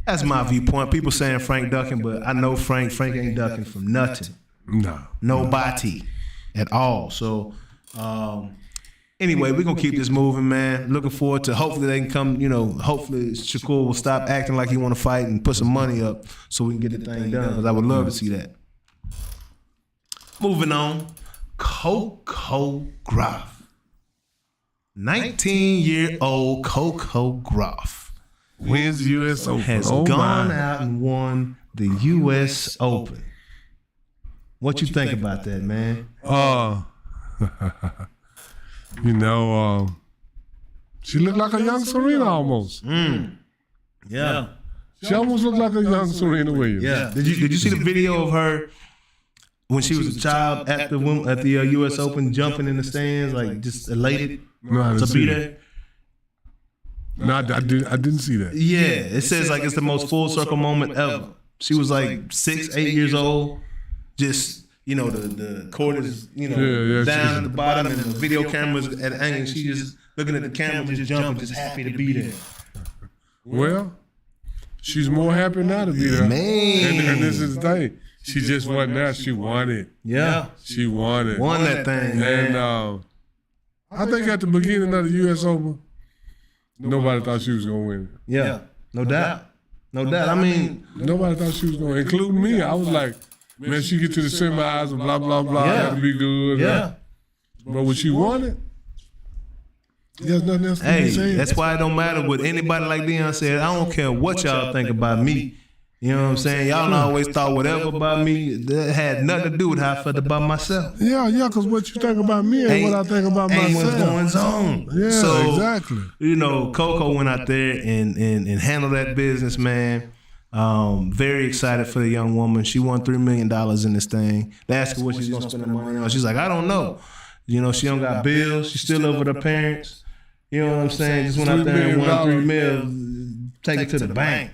That's my viewpoint. People saying Frank ducking, but I know Frank ain't ducking from nothing. No. Nobody at all. So anyway, we're going to keep this moving, man. Looking forward to hopefully they can come, you know, hopefully Shakur will stop acting like he want to fight and put some money up so we can get the thing done, because I would love to see that. Moving on. Coco Gauff. 19-year-old Coco Gauff wins the U.S. Open. Has gone out and won the U.S. Open. What you think about that, man? She looked like a young Serena almost. Yeah. She almost looked like a young Serena Williams. Yeah. Did you see the video of her when she was a child at the U.S. Open, jumping in the stands, like just elated to be there? No, I didn't see that. Yeah, it says like it's the most full circle moment ever. She was like 6, 8 years old, just the cord is down at the bottom, and the video camera's at an angle. She just looking at the camera, just jumping, just happy to be there. Well, she's more happy now to be there. Man, and this is the thing. She just wasn't there. She won it. Yeah, she won it. Won that thing, man. And I think at the beginning of the U.S. Open, nobody thought she was gonna win it. Yeah, no doubt. I mean, nobody thought she was gonna, including me. I was like, man, she get to the semis and blah blah blah. That'll be good. Yeah. But when she won it, there's nothing else to be said. That's why it don't matter what anybody like Leon said. I don't care what y'all think about me. You know what I'm saying? Y'all always thought whatever about me that had nothing to do with how I felt about myself. Yeah, because what you think about me ain't what I think about myself. Ain't what's going on. Yeah, so, exactly. Coco went out there and handled that business, man. Very excited for the young woman. She won $3 million in this thing. They asked her what she's gonna spend the money on. She's like, I don't know. She don't got bills. She's still over with her parents. You know what I'm saying? Just went out there and won $3 million. Take it to the bank.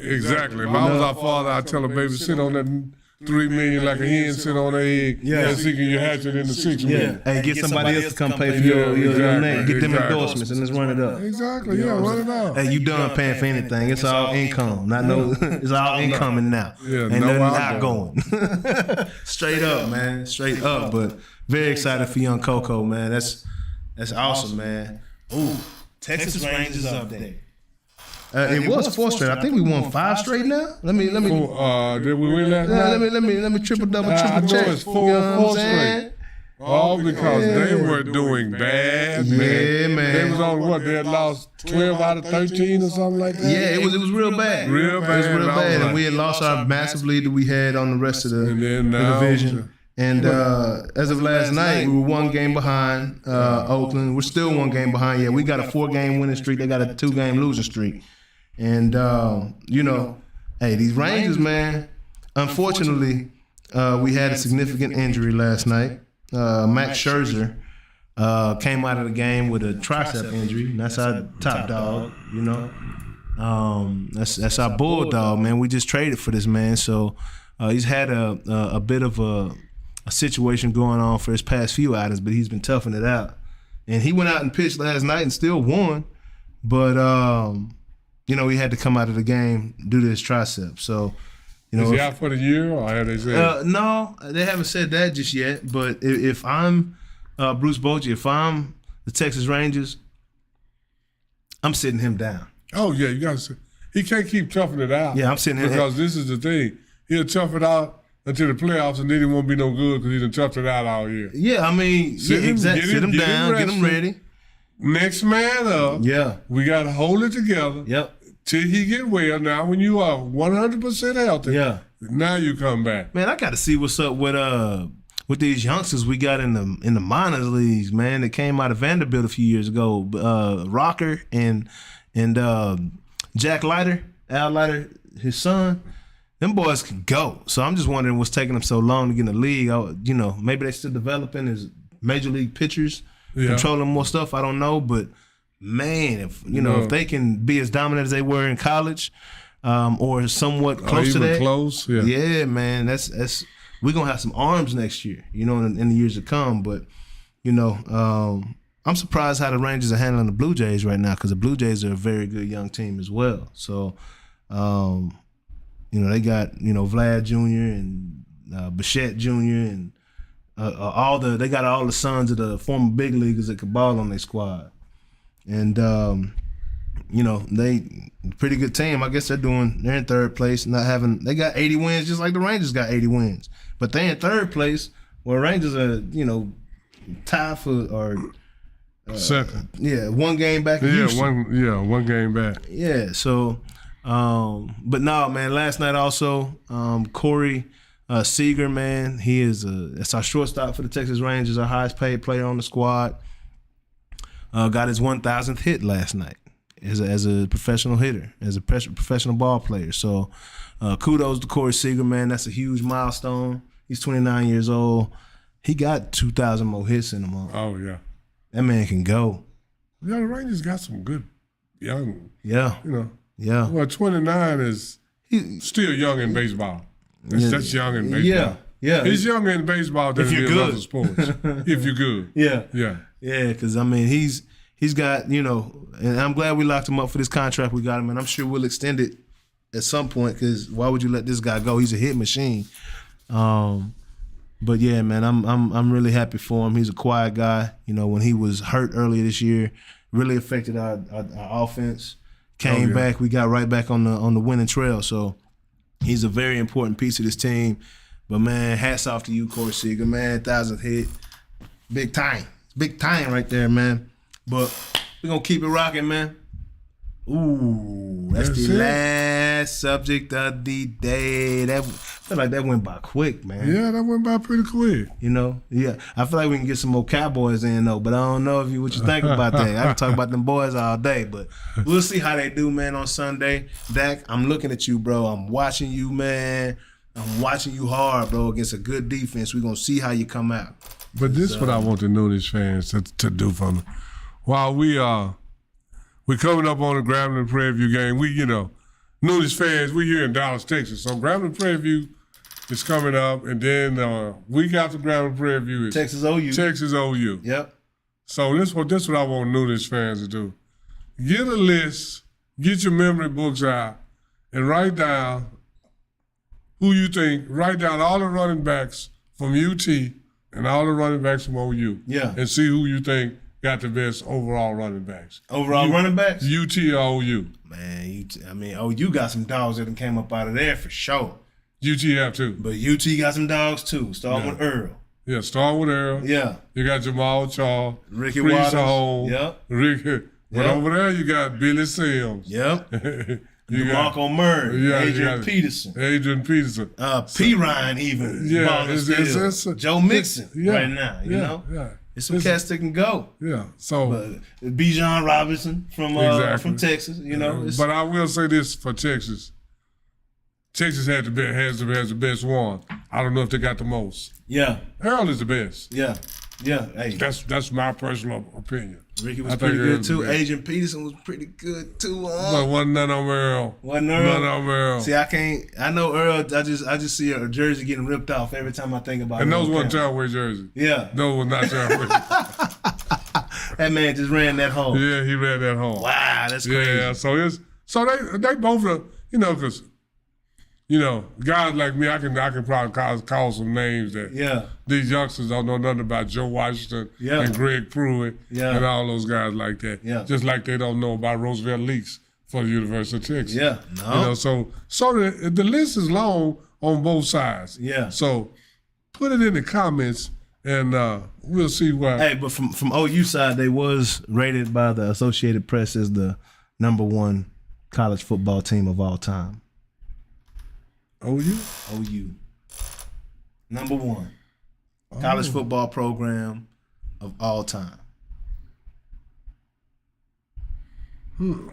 Exactly. If I was our father, I'd tell her, baby, sit on that $3 million like a hen sit on her egg. Yeah, seeking your hatchet in the 6 million. Hey, get somebody else to come pay for your name. Get them endorsements and let's run it up. Exactly. Yeah, run it up. Hey, you done paying for anything? It's all income. It's all incoming now. Yeah, ain't nothing outgoing. Straight up, man. Straight up. But very excited for young Coco, man. That's awesome, man. Ooh, Texas Rangers update. It was 4 straight. I think we won 5 straight now. Let me. Did we win that night? Let me triple check. I know it's 4 straight. All because they were doing bad, man. Yeah, man. They was on what? They had lost 12 out of 13 or something like that. Yeah, it was real bad. Real bad. It was real bad, and we had lost our massive lead that we had on the rest of the division. And as of last night, we were 1 game behind Oakland. We're still 1 game behind. Yeah, we got a 4-game winning streak. They got a 2-game losing streak. And, hey, these Rangers, man, unfortunately, we had a significant injury last night. Max Scherzer came out of the game with a tricep injury. And that's our top dog, That's our bulldog, man. We just traded for this man. So he's had a bit of a situation going on for his past few outings, but he's been toughing it out. And he went out and pitched last night and still won. But, he had to come out of the game due to his tricep. So, is he out for the year, or have they said? No, they haven't said that just yet. But if I'm Bruce Bochy, if I'm the Texas Rangers, I'm sitting him down. Oh, yeah, you got to. He can't keep toughing it out. Yeah, I'm sitting him. Because this is the thing. He'll tough it out until the playoffs, and then he won't be no good because he done toughed it out all year. Yeah, I mean, sit him down, get him ready. Next man up. Yeah. We got to hold it together. Yep. Till he get well. Now, when you are 100% healthy, now you come back. Man, I got to see what's up with these youngsters we got in the minors leagues, man. That came out of Vanderbilt a few years ago. Rocker and Jack Leiter, Al Leiter, his son. Them boys can go. So I'm just wondering what's taking them so long to get in the league. Maybe they still developing as major league pitchers, controlling more stuff. I don't know, but man, if they can be as dominant as they were in college, or somewhat close to that, close, yeah, man, that's we're gonna have some arms next year, in the years to come. But I'm surprised how the Rangers are handling the Blue Jays right now, because the Blue Jays are a very good young team as well. So, they got Vlad Jr. and Bichette Jr. and they got all the sons of the former big leaguers that could ball on their squad. And they pretty good team. I guess they're in 3rd place, they got 80 wins just like the Rangers got 80 wins. But they're in 3rd place Well, Rangers are, tied for or second. Yeah, one game back. In Houston. One game back. Yeah. So, but no, man. Last night also, Corey Seager, man. He is it's our shortstop for the Texas Rangers, our highest paid player on the squad. Got his 1,000th hit last night as a professional hitter, as a professional ball player. So, kudos to Corey Seager, man. That's a huge milestone. He's 29 years old. He got 2,000 more hits in him. Oh yeah. That man can go. Yeah, the Rangers got some good young. Yeah. Yeah. Well, 29 is still young in baseball. That's young in baseball. Yeah. Yeah. He's younger in baseball than in other sports. If you're good. Yeah. Yeah. Yeah, because, I mean, he's got, and I'm glad we locked him up for this contract we got him, and I'm sure we'll extend it at some point because why would you let this guy go? He's a hit machine. But yeah, man, I'm really happy for him. He's a quiet guy. When he was hurt earlier this year, really affected our offense. Came back, we got right back on the winning trail. So he's a very important piece of this team. But man, hats off to you, Corey Seager, man. 1,000th hit, big time right there, man. But we're gonna keep it rocking, man. Ooh, that's the last subject of the day. I feel like that went by quick, man. Yeah, that went by pretty quick. Yeah. I feel like we can get some more Cowboys in though, but I don't know what you think about that. I can talk about them boys all day, but we'll see how they do, man, on Sunday. Dak, I'm looking at you, bro. I'm watching you, man. I'm watching you hard, bro, against a good defense. We're gonna see how you come out. But this is what I want the Noonish fans to do for me. While we're coming up on the Grambling Prairie View game. Noonish fans, we here in Dallas, Texas. So Grambling Prairie View is coming up, and then week after Grambling Prairie View is Texas OU. Texas OU. Yep. So this what I want Noonish fans to do. Get a list, get your memory books out, and write down who you think. Write down all the running backs from UT and all the running backs from OU. Yeah. And see who you think got the best overall running backs. Running backs? UT or OU. Man, OU got some dogs that came up out of there for sure. UT have too. But UT got some dogs too. Starting with Earl. Yeah, start with Earl. Yeah. You got Jamal Charles. Ricky Waters. Yep. Ricky. But over there you got Billy Sims. Yep. DeMarco Murray. Yeah, Adrian Peterson. P. Ryan even. Yeah. It's Joe Mixon right now, Yeah. It's some cats that can go. Yeah. So Bijan Robinson from Texas, But I will say this for Texas. Texas has the best one. I don't know if they got the most. Yeah. Earl is the best. Yeah. Yeah. Hey. That's my personal opinion. Ricky was pretty good too. Adrian Peterson was pretty good too. But wasn't none of Earl. Wasn't Earl? None of Earl. See, I know Earl. I just see a jersey getting ripped off every time I think about it. And those weren't Tellway jerseys. Yeah. Those were not Tellway. That man just ran that home. Yeah, he ran that home. Wow, that's crazy. Yeah, so they both are, because guys like me, I can probably call some names that these youngsters don't know nothing about. Joe Washington and Greg Pruitt and all those guys like that. Yeah. Just like they don't know about Roosevelt Leaks for the University of Texas. Yeah. No. So the list is long on both sides. Yeah. So put it in the comments and we'll see what. Hey, but from OU side, they was rated by the Associated Press as the #1 college football team of all time. OU? OU. #1 college football program of all time.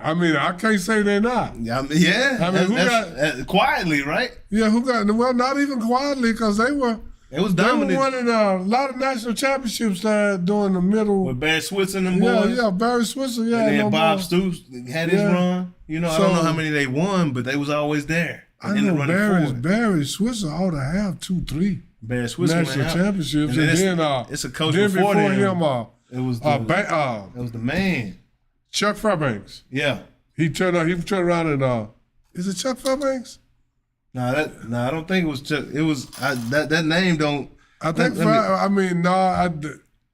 I mean, I can't say they're not. Yeah. Who got quietly, right? Yeah, who got? Well, not even quietly, because they were. It was dominant. They were winning a lot of national championships during the middle. With Barry Switzer and them boys. Yeah, Barry Switzer. Yeah, and then Bob Stoops had his run. I don't know how many they won, but they was always there. I know Barry Switzer ought to have 2-3 Barry Switzer national championships, and then it's a coach then before him. It was the man, Chuck Fairbanks. Yeah, he turned around and is it Chuck Fairbanks? No, I don't think it was Chuck. It was that name don't. I think.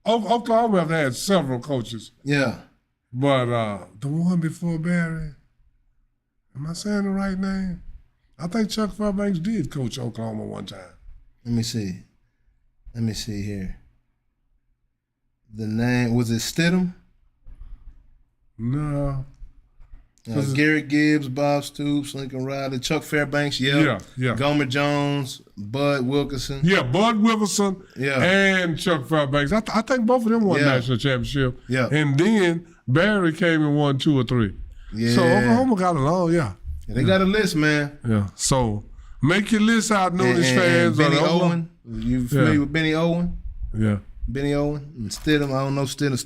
Oklahoma have had several coaches. Yeah, but the one before Barry. Am I saying the right name? I think Chuck Fairbanks did coach Oklahoma one time. Let me see. Let me see here. The name, was it Stidham? No. Garrett Gibbs, Bob Stoops, Lincoln Riley, Chuck Fairbanks, yeah. Gomer Jones, Bud Wilkinson. Yeah, Bud Wilkinson Yeah. and Chuck Fairbanks. I think both of them won national championship. Yeah. And then Barry came and won 2 or 3. Yeah. So Oklahoma got along, They got a list, man. Yeah. So make your list out, Noonish fans. Benny Owen. You familiar with Benny Owen? Yeah. Benny Owen and Stidham. I don't know Stidham.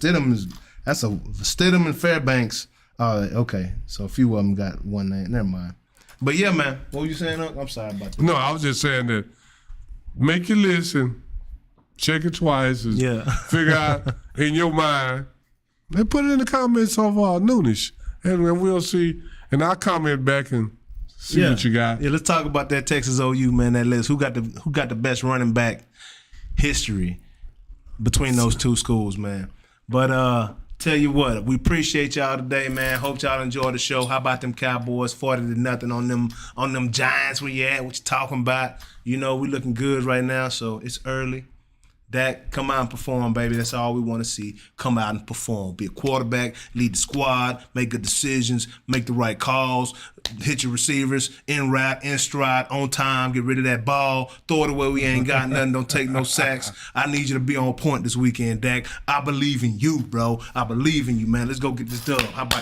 Stidham and Fairbanks. Okay. So a few of them got one name. Never mind. But yeah, man. What were you saying, Unc? I'm sorry about that. No, I was just saying that make your list and check it twice and figure out in your mind. And put it in the comments of Noonish. And we'll see. And I'll comment back and see what you got. Yeah, let's talk about that Texas OU, man, that list. Who got the best running back history between those two schools, man. But tell you what, we appreciate y'all today, man. Hope y'all enjoy the show. How about them Cowboys? 40-0 on them Giants. Where you at? What you talking about? You know, we looking good right now, so it's early. Dak, come out and perform, baby. That's all we want to see. Come out and perform. Be a quarterback, lead the squad, make good decisions, make the right calls, hit your receivers, in route, in stride, on time, get rid of that ball, throw it away. We ain't got nothing. Don't take no sacks. I need you to be on point this weekend, Dak. I believe in you, bro. I believe in you, man. Let's go get this dub. How about